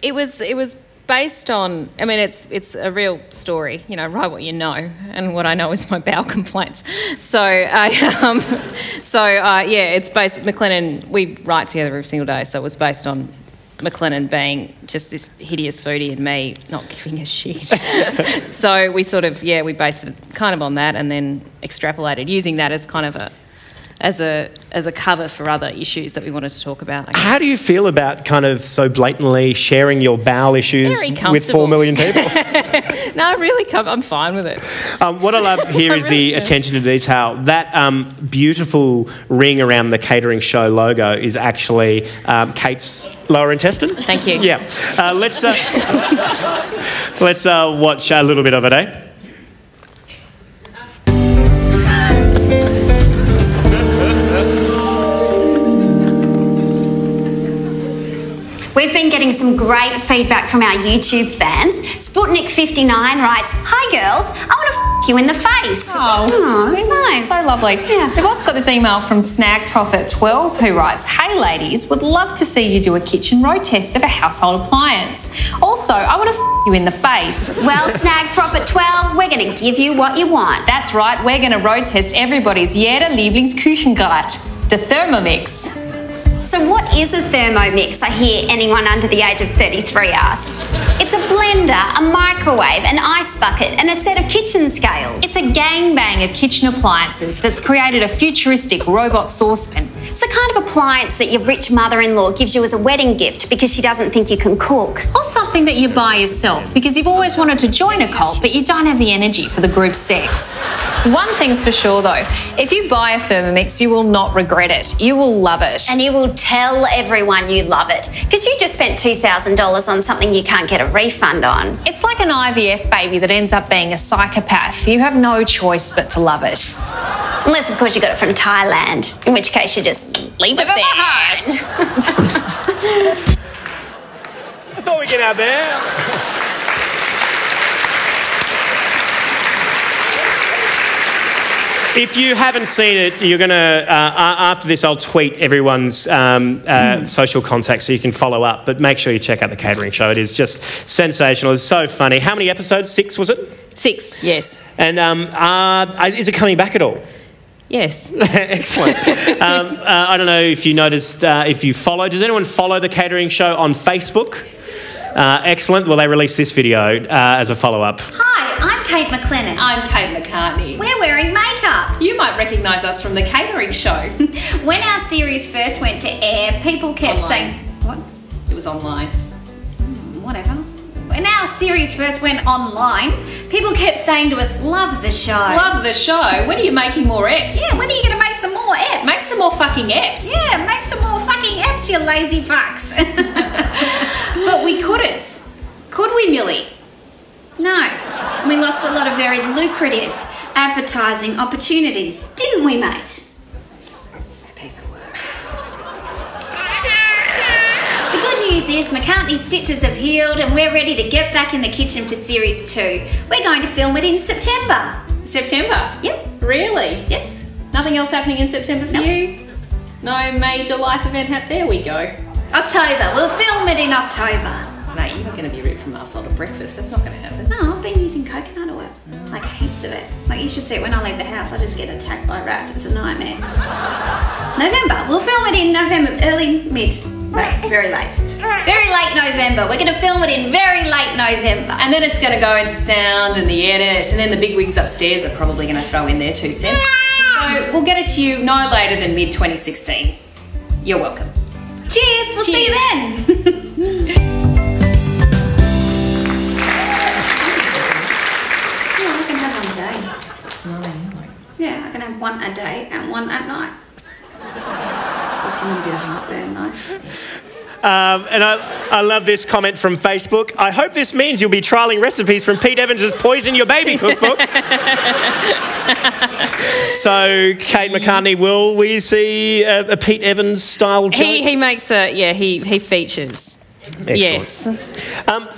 It was based on, I mean, it's a real story, you know, write what you know, and what I know is my bowel complaints. So, it's based, McLennan, we write together every single day, so it was based on McLennan being just this hideous foodie and me not giving a shit. So we we based it kind of on that, and then extrapolated, using that as kind of as a cover for other issues that we wanted to talk about, I guess. How do you feel about kind of so blatantly sharing your bowel issues with 4 million people? No, I'm fine with it. What I love here is the attention to detail. That beautiful ring around the catering show logo is actually Kate's lower intestine. Thank you. Yeah. Let's watch a little bit of it, eh? We've been getting some great feedback from our YouTube fans. Sputnik59 writes, "Hi girls, I want to f you in the face." Oh, that's nice. So lovely. Yeah. We've also got this email from SnagProfit12 who writes, "Hey ladies, would love to see you do a kitchen road test of a household appliance. Also, I want to f you in the face." Well, SnagProfit12, we're going to give you what you want. That's right, we're going to road test everybody's Jeder Lieblingsküchengerät, the Thermomix. So what is a Thermomix? I hear anyone under the age of 33 ask. It's a blender, a microwave, an ice bucket, and a set of kitchen scales. It's a gangbang of kitchen appliances that's created a futuristic robot saucepan It's the kind of appliance that your rich mother-in-law gives you as a wedding gift because she doesn't think you can cook. Or something that you buy yourself because you've always wanted to join a cult but you don't have the energy for the group sex. One thing's for sure though, if you buy a Thermomix, you will not regret it. You will love it. And you will tell everyone you love it because you just spent $2,000 on something you can't get a refund on. It's like an IVF baby that ends up being a psychopath. You have no choice but to love it. Unless, of course, you got it from Thailand, in which case you just leave it behind. I thought we'd get out there. If you haven't seen it, you're going to, after this, I'll tweet everyone's social contacts so you can follow up. But make sure you check out the catering show. It is just sensational. It's so funny. How many episodes? 6, was it? 6, yes. And is it coming back at all? Yes. Excellent. I don't know if you noticed, if you follow, does anyone follow the catering show on Facebook? Excellent. Well, they released this video as a follow-up. Hi, I'm Kate McLennan. I'm Kate McCartney. We're wearing makeup. You might recognise us from the catering show. When our series first went to air, people kept saying... What? It was online. Whatever. When our series first went online, people kept saying to us, love the show. Love the show? When are you making more eps? Yeah, when are you going to make some more eps? Make some more fucking eps. Yeah, make some more fucking eps, you lazy fucks. But we couldn't. Could we, Millie? No. We lost a lot of very lucrative advertising opportunities, didn't we, mate? Piece of work. The good news is McCartney's stitches have healed and we're ready to get back in the kitchen for Series 2. We're going to film it in September. September? Yep. Really? Yes. Nothing else happening in September for you? No major life event? There we go. October. We'll film it in October. Mate, you're not going to be ripped from arsehole to breakfast. That's not going to happen. No, I've been using coconut oil. Like heaps of it. Like you should see it when I leave the house, I just get attacked by rats. It's a nightmare. November. We'll film it in November. Early, mid. Late. Very late. Very late November. We're going to film it in very late November. And then it's going to go into sound and the edit, and then the big wigs upstairs are probably going to throw in their 2 cents. So we'll get it to you no later than mid-2016. You're welcome. Cheers. We'll see you then. I can have one a day. Yeah, I can have one a day and one at night. That's going to be a bit of heartburn though. And I love this comment from Facebook. I hope this means you'll be trialling recipes from Pete Evans' Poison Your Baby cookbook. So, Kate McCartney, will we see a Pete Evans style joke? He makes he features. Excellent. Yes.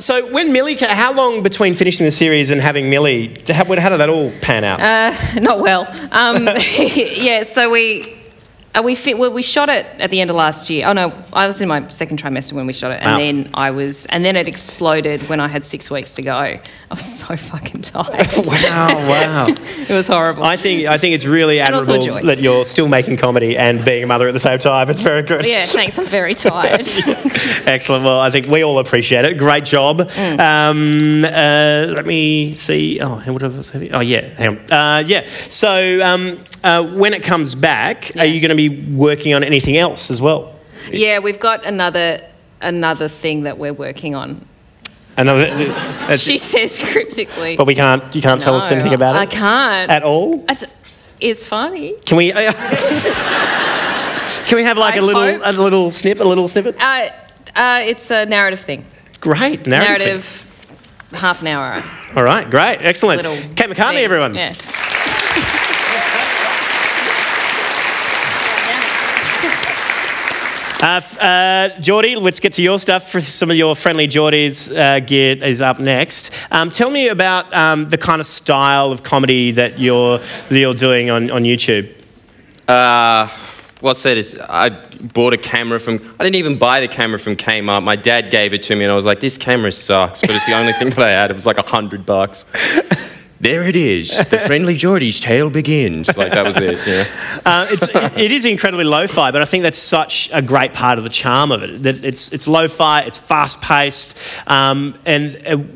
So when Millie, how long between finishing the series and having Millie, how did that all pan out? Not well. Yeah, so we shot it at the end of last year. Oh no, I was in my second trimester when we shot it, and then it exploded when I had 6 weeks to go. I was so fucking tired. Wow. It was horrible. I think it's really admirable that you're still making comedy and being a mother at the same time. It's very good. Yeah, thanks. I'm very tired. Excellent. Well, I think we all appreciate it. Great job. Let me see. Oh, what else? Oh, yeah. Hang on. Yeah. So when it comes back, are you going to be working on anything else as well? Yeah, we've got another thing that we're working on. She says cryptically. But you can't tell us anything about it? I can't. At all? It's funny. Can we have like a little snippet? It's a narrative thing. Great. Narrative, half an hour. All right, great. Excellent. Kate McCartney, thing. everyone. Yeah. Geordie, let's get to your stuff. For some of your friendly Geordies, gear is up next. Tell me about the kind of style of comedy that you're doing on YouTube. What's that is I bought a camera from... I didn't even buy the camera from Kmart. My dad gave it to me and I was like, this camera sucks, but it's the only thing that I had. It was like $100. There it is. The Friendly Geordie's tale begins. Like, that was it, yeah. It is incredibly lo-fi, but I think that's such a great part of the charm of it. That it's lo-fi, it's fast-paced. And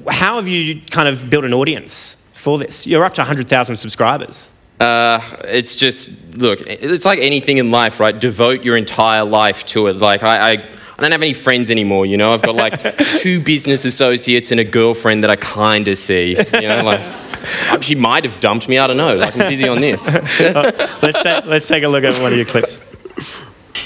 how have you kind of built an audience for this? You're up to 100,000 subscribers. It's just, look, it's like anything in life, right? Devote your entire life to it. Like, I don't have any friends anymore, you know? I've got like 2 business associates and a girlfriend that I kind of see, you know? Like, she might have dumped me, I don't know. Like, I'm busy on this. Let's take a look at one of your clips.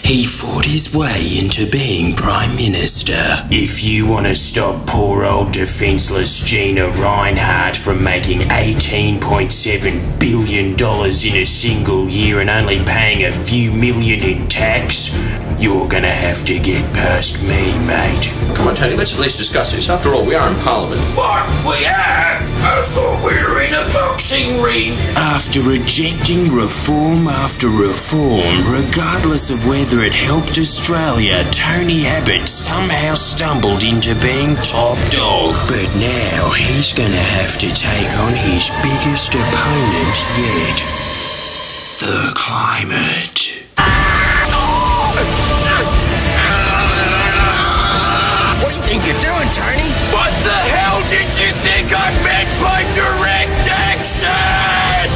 He fought his way into being Prime Minister. If you want to stop poor old defenceless Gina Reinhardt from making $18.7 billion in a single year and only paying a few million in tax, you're gonna have to get past me, mate. Come on, Tony, let's at least discuss this. After all, we are in Parliament. What? We are? I thought we were in a boxing ring. After rejecting reform after reform, regardless of whether it helped Australia, Tony Abbott somehow stumbled into being top dog. But now he's gonna have to take on his biggest opponent yet. The climate. What do you think you're doing, Tony? What the hell did you think I meant by direct action?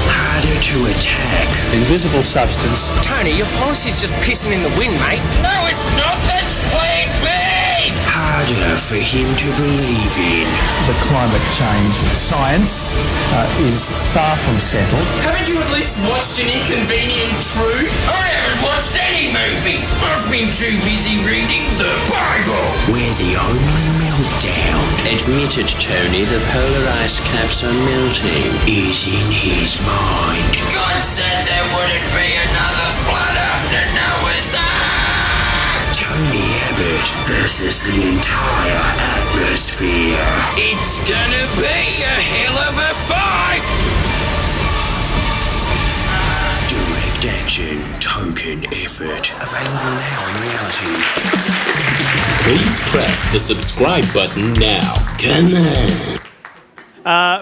Harder to attack. Invisible substance. Tony, your policy's just pissing in the wind, mate. No, it's not. That's plan B. Harder for him to believe in. The climate change science is far from settled. Haven't you at least watched An Inconvenient Truth? I haven't watched any movies. I've been too busy reading the Bible. We're the only meltdown. Admit it, Tony, the polar ice caps are melting. Is in his mind. God said there wouldn't be another flood after Noah's Ark. Tony Abbott versus the entire atmosphere. It's gonna be a hell of a fight. Direct action, token effort. Available now in reality. Please press the subscribe button now. Come on.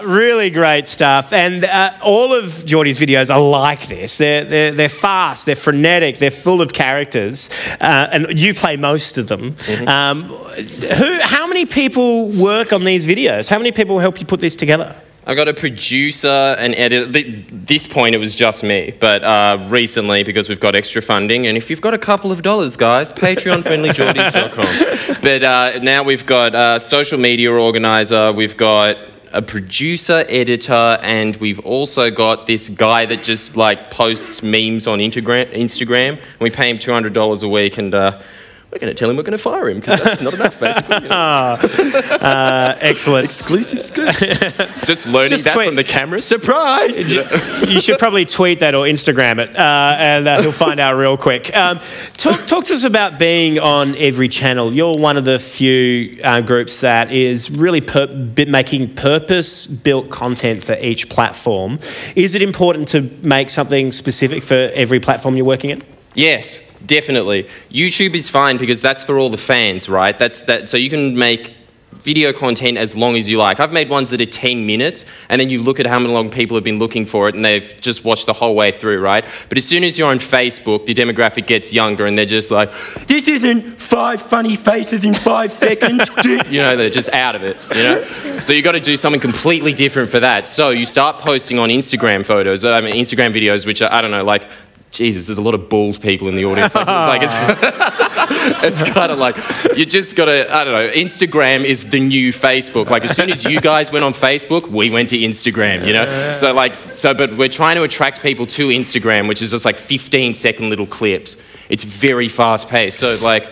Really great stuff, and all of Geordie's videos are like this. They're fast, they're frenetic, they're full of characters, and you play most of them. Mm-hmm. How many people work on these videos? How many people help you put this together? I got a producer and editor. At this point, it was just me. But recently, because we've got extra funding, and if you've got a couple of dollars, guys, patreonfriendlygeordies.com. But now we've got a social media organizer, we've got a producer, editor, and we've also got this guy that just like posts memes on Instagram. And we pay him $200 a week, and we're going to tell him we're going to fire him because that's not enough, basically. You know? Excellent. Exclusive scoop. Just learning that from the camera. Surprise! You should probably tweet that or Instagram it, and he'll find out real quick. Talk to us about being on every channel. You're one of the few groups that is really making purpose-built content for each platform. Is it important to make something specific for every platform you're working in? Yes. Definitely. YouTube is fine because that's for all the fans, right? So you can make video content as long as you like. I've made ones that are 10 minutes, and then you look at how long people have been looking for it, and they've just watched the whole way through, right? But as soon as you're on Facebook, the demographic gets younger, and they're just like, this isn't 5 funny faces in 5 seconds. You know, they're just out of it, you know? So you've got to do something completely different for that. So you start posting on Instagram photos, Instagram videos, which are, I don't know, like, Jesus, there's a lot of bald people in the audience. It's kind of like, you just got to, I don't know, Instagram is the new Facebook. Like, as soon as you guys went on Facebook, we went to Instagram, you know? But we're trying to attract people to Instagram, which is just like 15-second little clips. It's very fast-paced. So, like,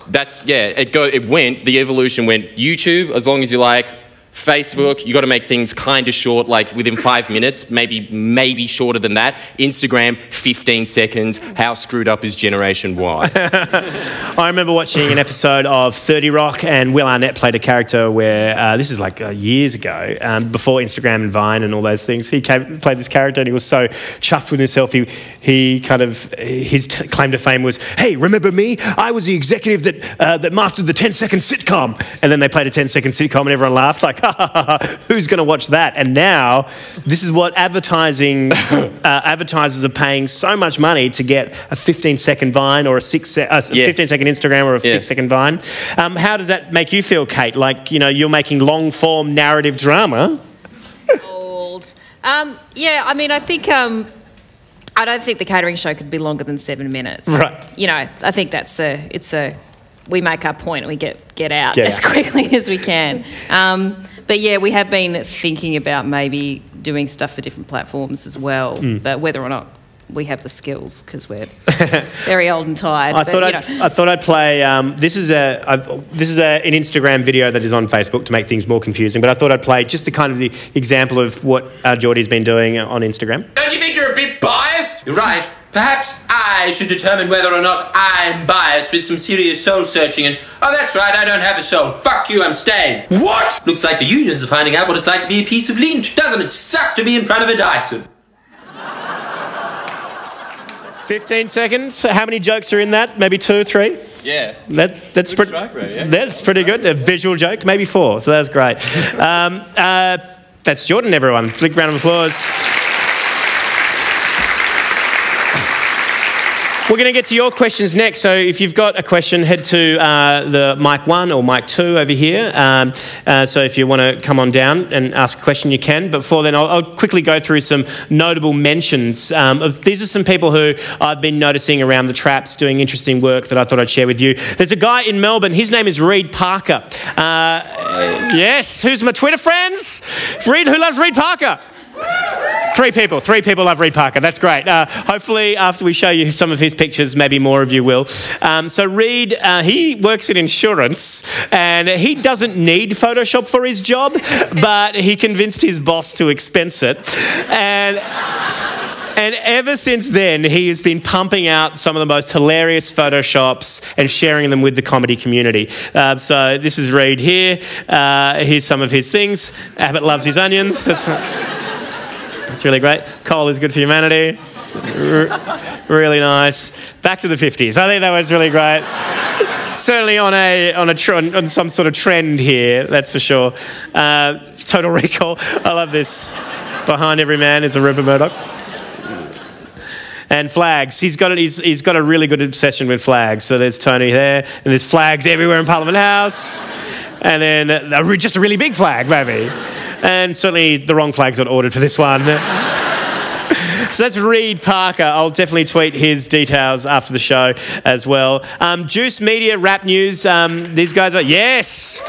the evolution went YouTube, as long as you like, Facebook, you got to make things kind of short, like within 5 minutes, maybe shorter than that. Instagram, 15 seconds. How screwed up is Generation Y? I remember watching an episode of 30 Rock, and Will Arnett played a character where, this is like years ago, before Instagram and Vine and all those things. He played this character, and he was so chuffed with himself. His claim to fame was, hey, remember me? I was the executive that mastered the 10-second sitcom. And then they played a 10-second sitcom, and everyone laughed like, who's going to watch that? And now, this is what advertisers are paying so much money to get a 15-second Vine or a 15-second Instagram or a 6-second Vine. How does that make you feel, Kate? Like, you know, you're making long-form narrative drama. Old. Yeah, I mean, I think I don't think the catering show could be longer than 7 minutes. Right. You know, I think we make our point and we get out as quickly as we can. But yeah, we have been thinking about maybe doing stuff for different platforms as well, but whether or not we have the skills, because we're very old and tired. I thought I'd play. This is an Instagram video that is on Facebook to make things more confusing. But I thought I'd play just the example of what Geordie's been doing on Instagram. Don't you think you're a bit biased? You're right. Perhaps I should determine whether or not I'm biased with some serious soul searching and, oh, that's right, I don't have a soul. Fuck you, I'm staying. What? Looks like the unions are finding out what it's like to be a piece of lint. Doesn't it suck to be in front of a Dyson? 15 seconds. How many jokes are in that? Maybe 2 or 3? Yeah. That's pretty. That's pretty good. A visual joke, maybe 4. So that's great. That's Jordan, everyone. Big round of applause. We're going to get to your questions next. So if you've got a question, head to the mic 1 or mic 2 over here. So if you want to come on down and ask a question, you can. But before then, I'll quickly go through some notable mentions. These are some people who I've been noticing around the traps doing interesting work that I thought I'd share with you. There's a guy in Melbourne. His name is Reed Parker. Yes, who's my Twitter friends? Reed, who loves Reed Parker? 3 people. 3 people love Reed Parker. That's great. Hopefully, after we show you some of his pictures, maybe more of you will. So Reed, he works in insurance, and he doesn't need Photoshop for his job, but he convinced his boss to expense it. And ever since then, he has been pumping out some of the most hilarious Photoshops and sharing them with the comedy community. So this is Reed here. Here's some of his things. Abbott loves his onions. That's really great. Coal is good for humanity. Really nice. Back to the 50s. I think that one's really great. Certainly on some sort of trend here, that's for sure. Total Recall. I love this. Behind every man is a Rupert Murdoch. And flags. He's got a really good obsession with flags. So there's Tony there, and there's flags everywhere in Parliament House. And then just a really big flag, maybe. And certainly the wrong flags got ordered for this one. So that's Reed Parker. I'll definitely tweet his details after the show as well. Juice Media, Rap News. These guys are... Yes!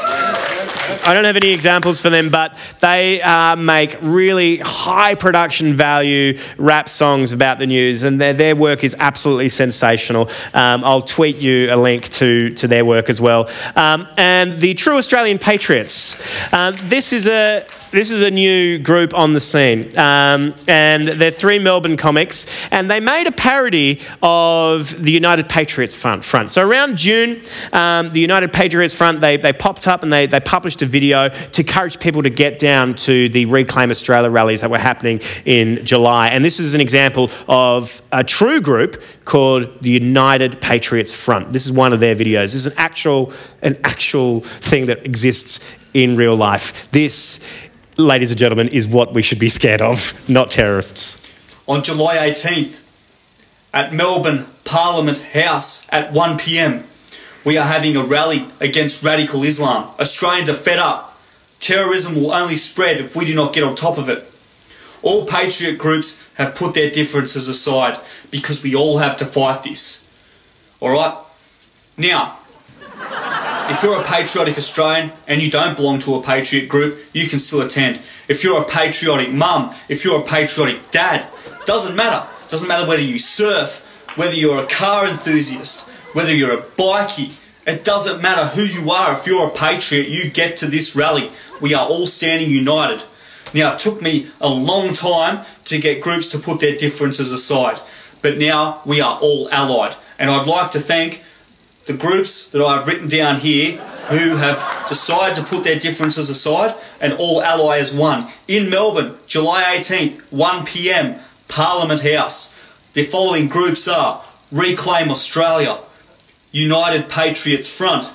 I don't have any examples for them, but they make really high production value rap songs about the news, and their work is absolutely sensational. I'll tweet you a link to their work as well. And the True Australian Patriots. This is a new group on the scene, and they're 3 Melbourne comics, and they made a parody of the United Patriots Front. So around June, the United Patriots Front, they popped up and they published a video to encourage people to get down to the Reclaim Australia rallies that were happening in July. And this is an example of a true group called the United Patriots Front. This is one of their videos. This is an actual thing that exists in real life. This, ladies and gentlemen, is what we should be scared of, not terrorists. On July 18th, at Melbourne Parliament House at 1 p.m, we are having a rally against radical Islam. Australians are fed up. Terrorism will only spread if we do not get on top of it. All patriot groups have put their differences aside because we all have to fight this. Alright? Now, if you're a patriotic Australian and you don't belong to a patriot group, you can still attend. If you're a patriotic mum, if you're a patriotic dad, doesn't matter. Doesn't matter whether you surf, whether you're a car enthusiast, whether you're a bikie. It doesn't matter who you are. If you're a patriot, you get to this rally. We are all standing united. Now, it took me a long time to get groups to put their differences aside, but now we are all allied. And I'd like to thank the groups that I've written down here who have decided to put their differences aside and all ally as one. In Melbourne, July 18th, 1 p.m, Parliament House. The following groups are Reclaim Australia, United Patriots Front,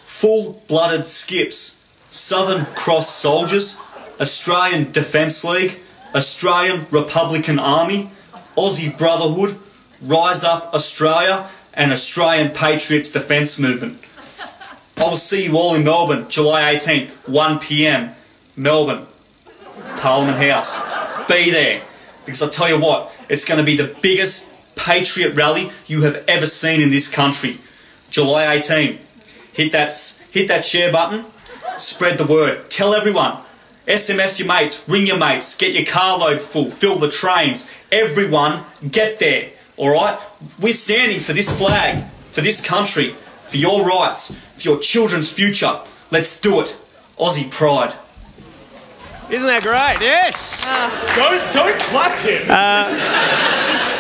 Full Blooded Skips, Southern Cross Soldiers, Australian Defence League, Australian Republican Army, Aussie Brotherhood, Rise Up Australia, and Australian Patriots Defence Movement. I will see you all in Melbourne, July 18th, 1 p.m, Melbourne, Parliament House. Be there, because I tell you what, It's going to be the biggest patriot rally you have ever seen in this country. July 18. Hit that share button. Spread the word. Tell everyone. SMS your mates. Ring your mates. Get your carloads full. Fill the trains. Everyone get there. Alright? We're standing for this flag. For this country. For your rights. For your children's future. Let's do it. Aussie pride. Isn't that great? Yes. Don't clap him.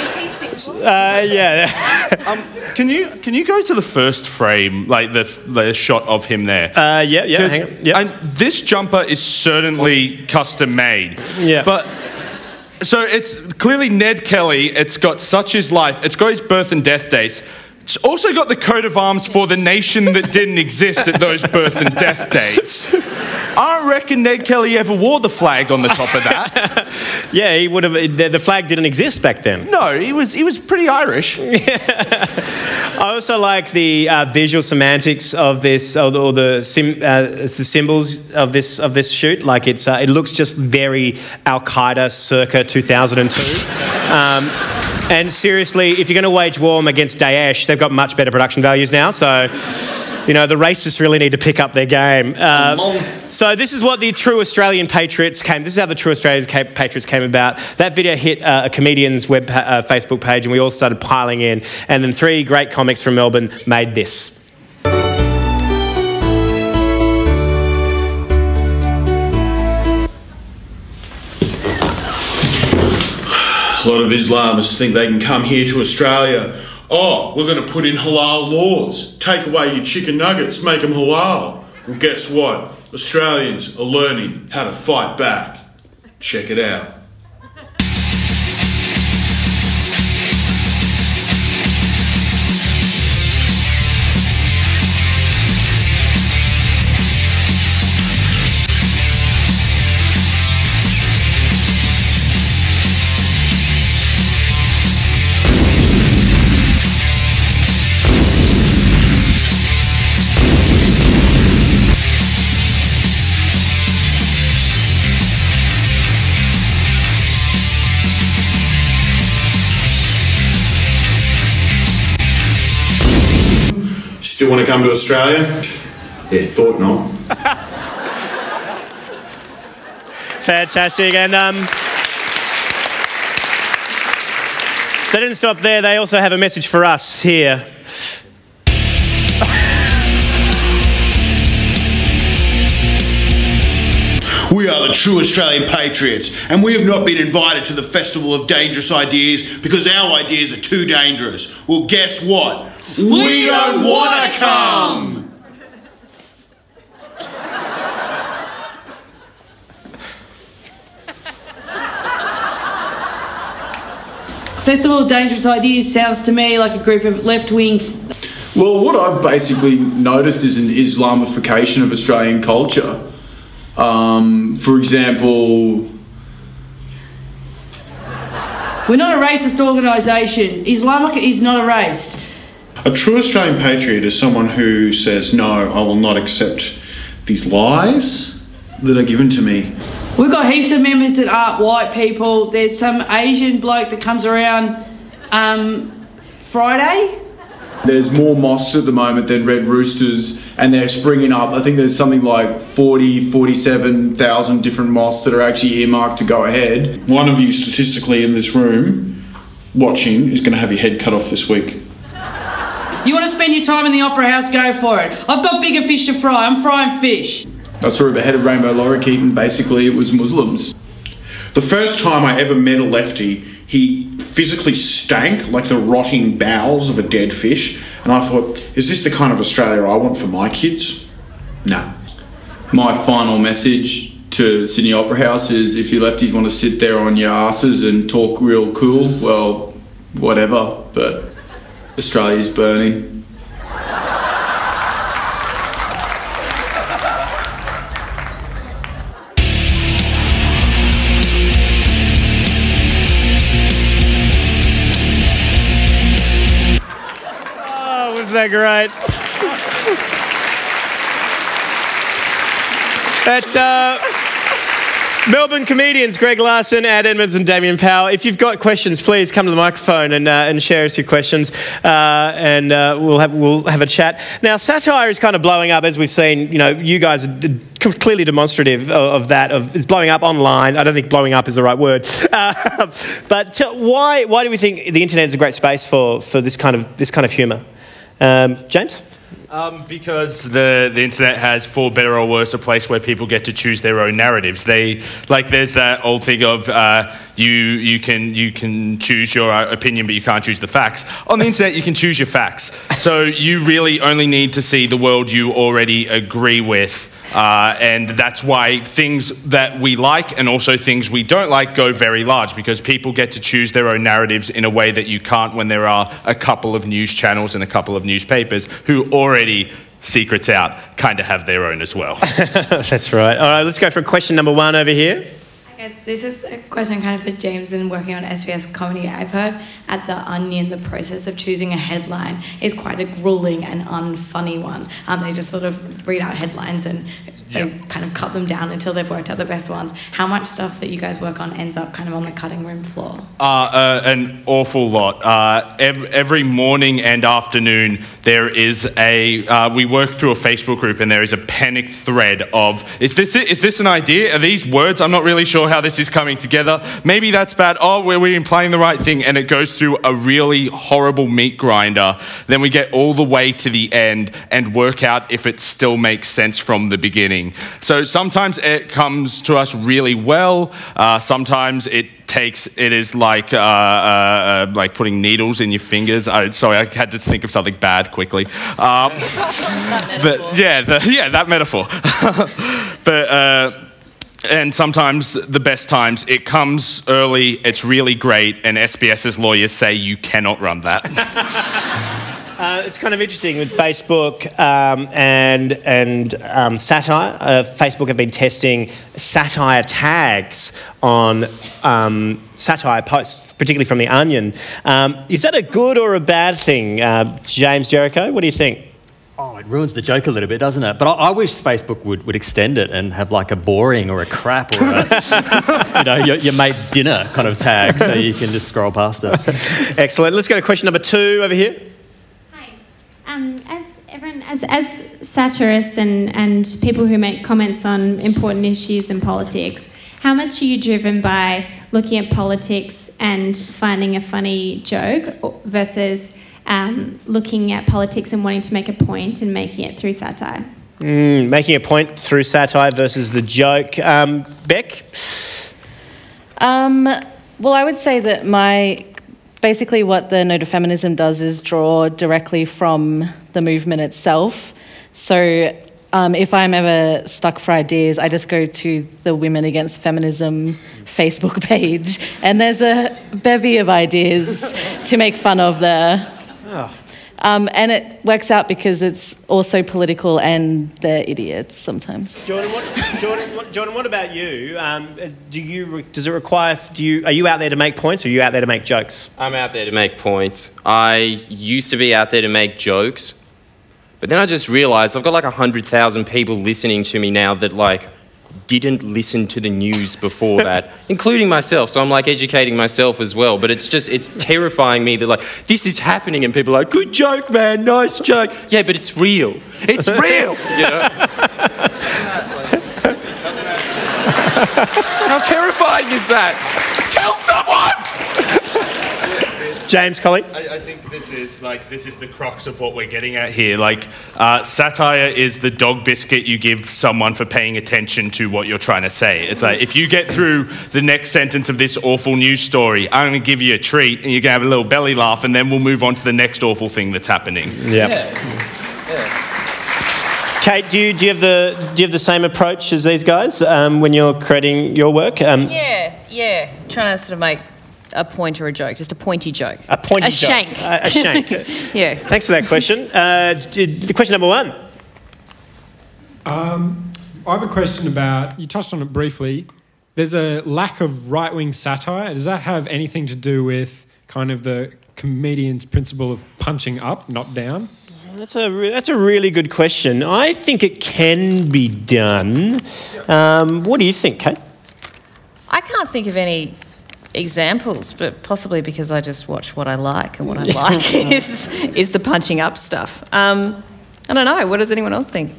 Is he 6'1"? Yeah. Can you go to the first frame, like the shot of him there? Yeah. Hang on. Yep. And this jumper is certainly custom made. Yeah. But so it's clearly Ned Kelly. It's got Such Is Life. It's got his birth and death dates. It's also got the coat of arms for the nation that didn't exist at those birth and death dates. I don't reckon Ned Kelly ever wore the flag on the top of that. Yeah, he would have. The flag didn't exist back then. No, he was pretty Irish. I also like the visual semantics of this, or the symbols of this shoot. Like it looks just very Al Qaeda circa 2002. And seriously, if you're going to wage war against Daesh, they've got much better production values now. So, you know, the racists really need to pick up their game. So this is what the True Australian Patriots came. This is how the True Australian Patriots came about. That video hit a comedian's Facebook page, and we all started piling in. And then 3 great comics from Melbourne made this. A lot of Islamists think they can come here to Australia. Oh, we're going to put in halal laws. Take away your chicken nuggets, make them halal. Well, guess what? Australians are learning how to fight back. Check it out. Still want to come to Australia? Yeah, thought not. Fantastic. And they didn't stop there. They also have a message for us here. We are the True Australian Patriots, and we have not been invited to the Festival of Dangerous Ideas because our ideas are too dangerous. Well, guess what? We don't want to come! Festival of Dangerous Ideas sounds to me like a group of left-wing... Well, what I've basically noticed is an Islamification of Australian culture. For example... We're not a racist organisation. Islamic is not a race. A true Australian patriot is someone who says, no, I will not accept these lies that are given to me. We've got heaps of members that aren't white people. There's some Asian bloke that comes around Friday. There's more mosques at the moment than Red Roosters, and they're springing up. I think there's something like 47,000 different mosques that are actually earmarked to go ahead. One of you statistically in this room watching is going to have your head cut off this week. You want to spend your time in the Opera House? Go for it. I've got bigger fish to fry. I'm frying fish. I saw a beheaded rainbow lorikeet, and basically it was Muslims. The first time I ever met a lefty, he physically stank like the rotting bowels of a dead fish, and I thought, is this the kind of Australia I want for my kids? No. My final message to Sydney Opera House is, if you lefties want to sit there on your asses and talk real cool, well, whatever, but Australia's burning. Isn't that great? That's Melbourne comedians Greg Larson, Ad Edmonds and Damien Powell. If you've got questions, please come to the microphone and share us your questions, and we'll have a chat. Now, satire is kind of blowing up, as we've seen. You know, you guys are clearly demonstrative of that. It's blowing up online. I don't think blowing up is the right word, but why do we think the internet is a great space for this kind of humour? James? Because the internet has, for better or worse, a place where people get to choose their own narratives. There's that old thing of you can choose your opinion, but you can't choose the facts. On the internet, you can choose your facts. So you really only need to see the world you already agree with. And that's why things that we like and also things we don't like go very large, because people get to choose their own narratives in a way that you can't when there are a couple of news channels and a couple of newspapers who already, secrets out, kind of have their own as well. That's right. All right, let's go for question number 1 over here. I guess this is a question kind of for James and working on SBS Comedy. I've heard at The Onion the process of choosing a headline is quite a grueling and unfunny one. They just sort of read out headlines and they kind of cut them down until they've worked out the best ones. How much stuff that you guys work on ends up kind of on the cutting room floor? An awful lot. Every morning and afternoon there is we work through a Facebook group and there is a panic thread of, is this an idea? Are these words? I'm not really sure how this is coming together. Maybe that's bad. Oh, were we implying the right thing? And it goes through a really horrible meat grinder. Then we get all the way to the end and work out if it still makes sense from the beginning. So sometimes it comes to us really well. Sometimes it is like putting needles in your fingers. Sorry, I had to think of something bad quickly. That metaphor. And sometimes the best times, it comes early, it's really great, and SBS's lawyers say you cannot run that. It's kind of interesting with Facebook and satire. Facebook have been testing satire tags on satire posts, particularly from The Onion. Is that a good or a bad thing, James Jericho? What do you think? Oh, it ruins the joke a little bit, doesn't it? But I wish Facebook would extend it and have like a boring or a crap or your mate's dinner kind of tag, so you can just scroll past it. Excellent. Let's go to question number 2 over here. As satirists and people who make comments on important issues and politics, how much are you driven by looking at politics and finding a funny joke versus looking at politics and wanting to make a point and making it through satire? Making a point through satire versus the joke. Beck? Well, I would say that basically what the Note of Feminism does is draw directly from the movement itself. So if I'm ever stuck for ideas, I just go to the Women Against Feminism Facebook page, and there's a bevy of ideas to make fun of there. Oh. And it works out because it's also political and they're idiots sometimes. Jordan, what about you? Are you out there to make points or are you out there to make jokes? I'm out there to make points. I used to be out there to make jokes, but then I just realised I've got like 100,000 people listening to me now that didn't listen to the news before that, including myself. So I'm educating myself as well. But it's terrifying me that this is happening and people are like, good joke, man, nice joke. Yeah, but it's real. It's real. How terrifying is that? Tell someone! James, Colleen? I think this is the crux of what we're getting at here. Satire is the dog biscuit you give someone for paying attention to what you're trying to say. It's if you get through the next sentence of this awful news story, I'm going to give you a treat and you're going to have a little belly laugh and then we'll move on to the next awful thing that's happening. Yeah. Kate, do you have the same approach as these guys when you're creating your work? Yeah. Trying to sort of make a point or a joke, just a pointy joke. A pointy joke. Shank. A shank. Yeah. Thanks for that question. Question number 1. I have a question about, you touched on it briefly, there's a lack of right-wing satire. Does that have anything to do with kind of the comedian's principle of punching up, not down? That's a really good question. I think it can be done. What do you think, Kate? I can't think of any examples, but possibly because I just watch what I like, and what I like is the punching up stuff. I don't know. What does anyone else think?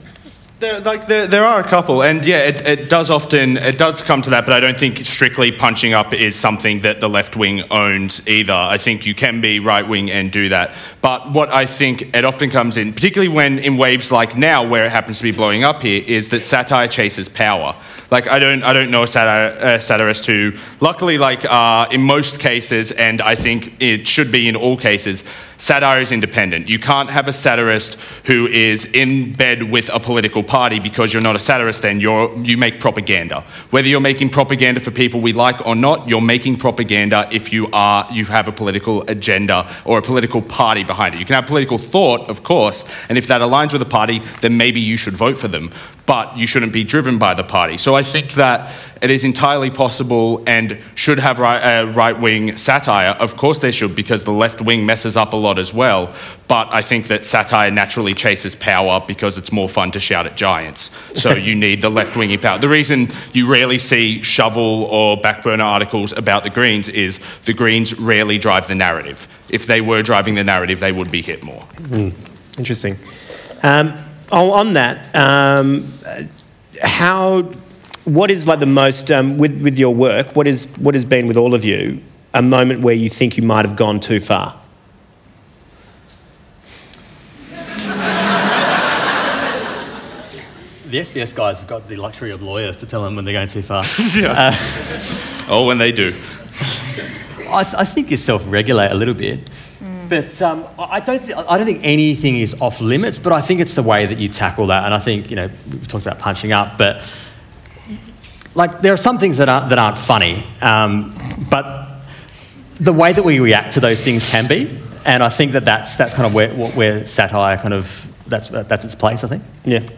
There are a couple, and yeah, it does come to that, but I don't think strictly punching up is something that the left wing owns either. I think you can be right wing and do that, but what I think it often comes in, particularly when in waves like now, where it happens to be blowing up here, is that satire chases power. Like I don't know a satirist who, luckily, in most cases, and I think it should be in all cases, satire is independent. You can't have a satirist who is in bed with a political party, because you're not a satirist. Then you make propaganda. Whether you're making propaganda for people we like or not, you're making propaganda if you have a political agenda or a political party behind it. You can have political thought, of course, and if that aligns with a party, then maybe you should vote for them. But you shouldn't be driven by the party. So I think that it is entirely possible and should have right-wing satire. Of course they should, because the left wing messes up a lot as well. But I think that satire naturally chases power because it's more fun to shout at giants. So you need the left-wingy power. The reason you rarely see shovel or backburner articles about the Greens is the Greens rarely drive the narrative. If they were driving the narrative, they would be hit more. Interesting. On that, what is like the most, with your work, what has been with all of you, a moment where you think you might have gone too far? The SBS guys have got the luxury of lawyers to tell them when they're going too far. When they do. I think you self-regulate a little bit. But I don't think anything is off limits, but I think it's the way that you tackle that. And I think, we've talked about punching up, but there are some things that aren't funny, but the way that we react to those things can be. And I think that's kind of where satire that's its place, I think. Yeah.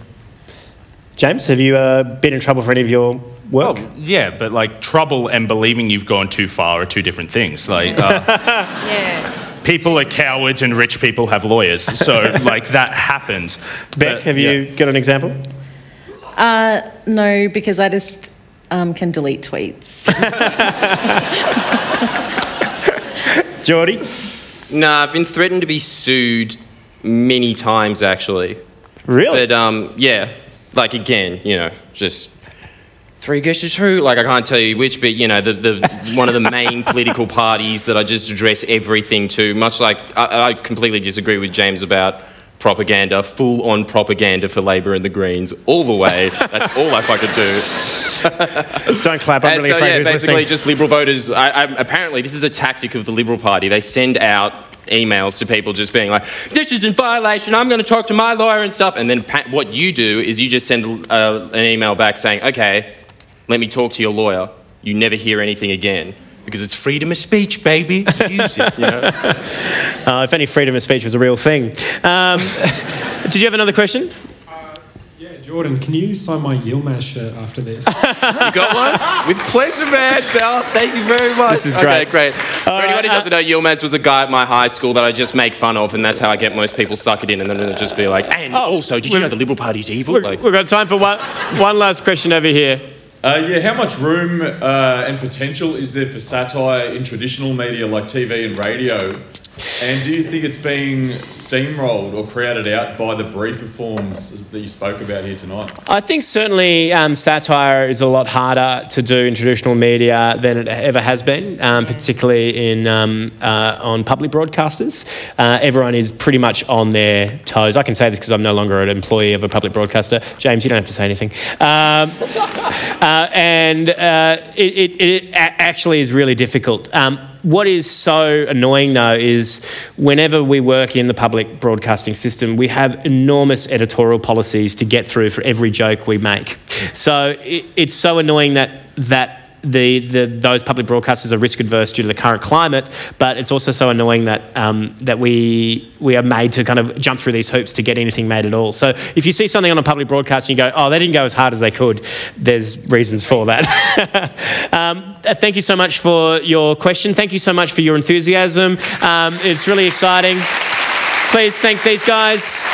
James, have you been in trouble for any of your work? Well, yeah, but trouble and believing you've gone too far are two different things. Yeah. People are cowards and rich people have lawyers. So, that happens. Beck, have you got an example? No, because I just can delete tweets. Geordie? No, I've been threatened to be sued many times, actually. Really? But, yeah, again, just... Three guesses who? I can't tell you which, but, the one of the main political parties that I just address everything to, much like I completely disagree with James about propaganda, full-on propaganda for Labor and the Greens, all the way. That's all I fucking do. Don't clap, I'm really afraid who's basically listening. just Liberal voters. Apparently, this is a tactic of the Liberal Party. They send out emails to people just being like, this is in violation, I'm going to talk to my lawyer and stuff. And then what you do is you just send an email back saying, okay, let me talk to your lawyer. You never hear anything again. Because it's freedom of speech, baby. Use it, if any freedom of speech was a real thing. Did you have another question? Yeah, Jordan, can you sign my Yilmaz shirt after this? You got one? With pleasure, man. Belle, thank you very much. This is great. Okay, great. For anyone who doesn't know, Yilmaz was a guy at my high school that I just make fun of, and that's how I get most people suck it in, and then it'll just be like, and also, did you know the Liberal Party's evil? We've got time for one last question over here. How much room and potential is there for satire in traditional media like TV and radio? And do you think it's being steamrolled or crowded out by the brief reforms that you spoke about here tonight? I think certainly satire is a lot harder to do in traditional media than it ever has been, particularly in on public broadcasters. Everyone is pretty much on their toes. I can say this because I'm no longer an employee of a public broadcaster. James, you don't have to say anything. It actually is really difficult. What is so annoying, though, is whenever we work in the public broadcasting system, we have enormous editorial policies to get through for every joke we make. So it's so annoying that those public broadcasters are risk adverse due to the current climate, but it's also so annoying that that we are made to kind of jump through these hoops to get anything made at all. So if you see something on a public broadcast and you go, oh, they didn't go as hard as they could, there's reasons for that. Thank you so much for your question. Thank you so much for your enthusiasm. It's really exciting. Please thank these guys.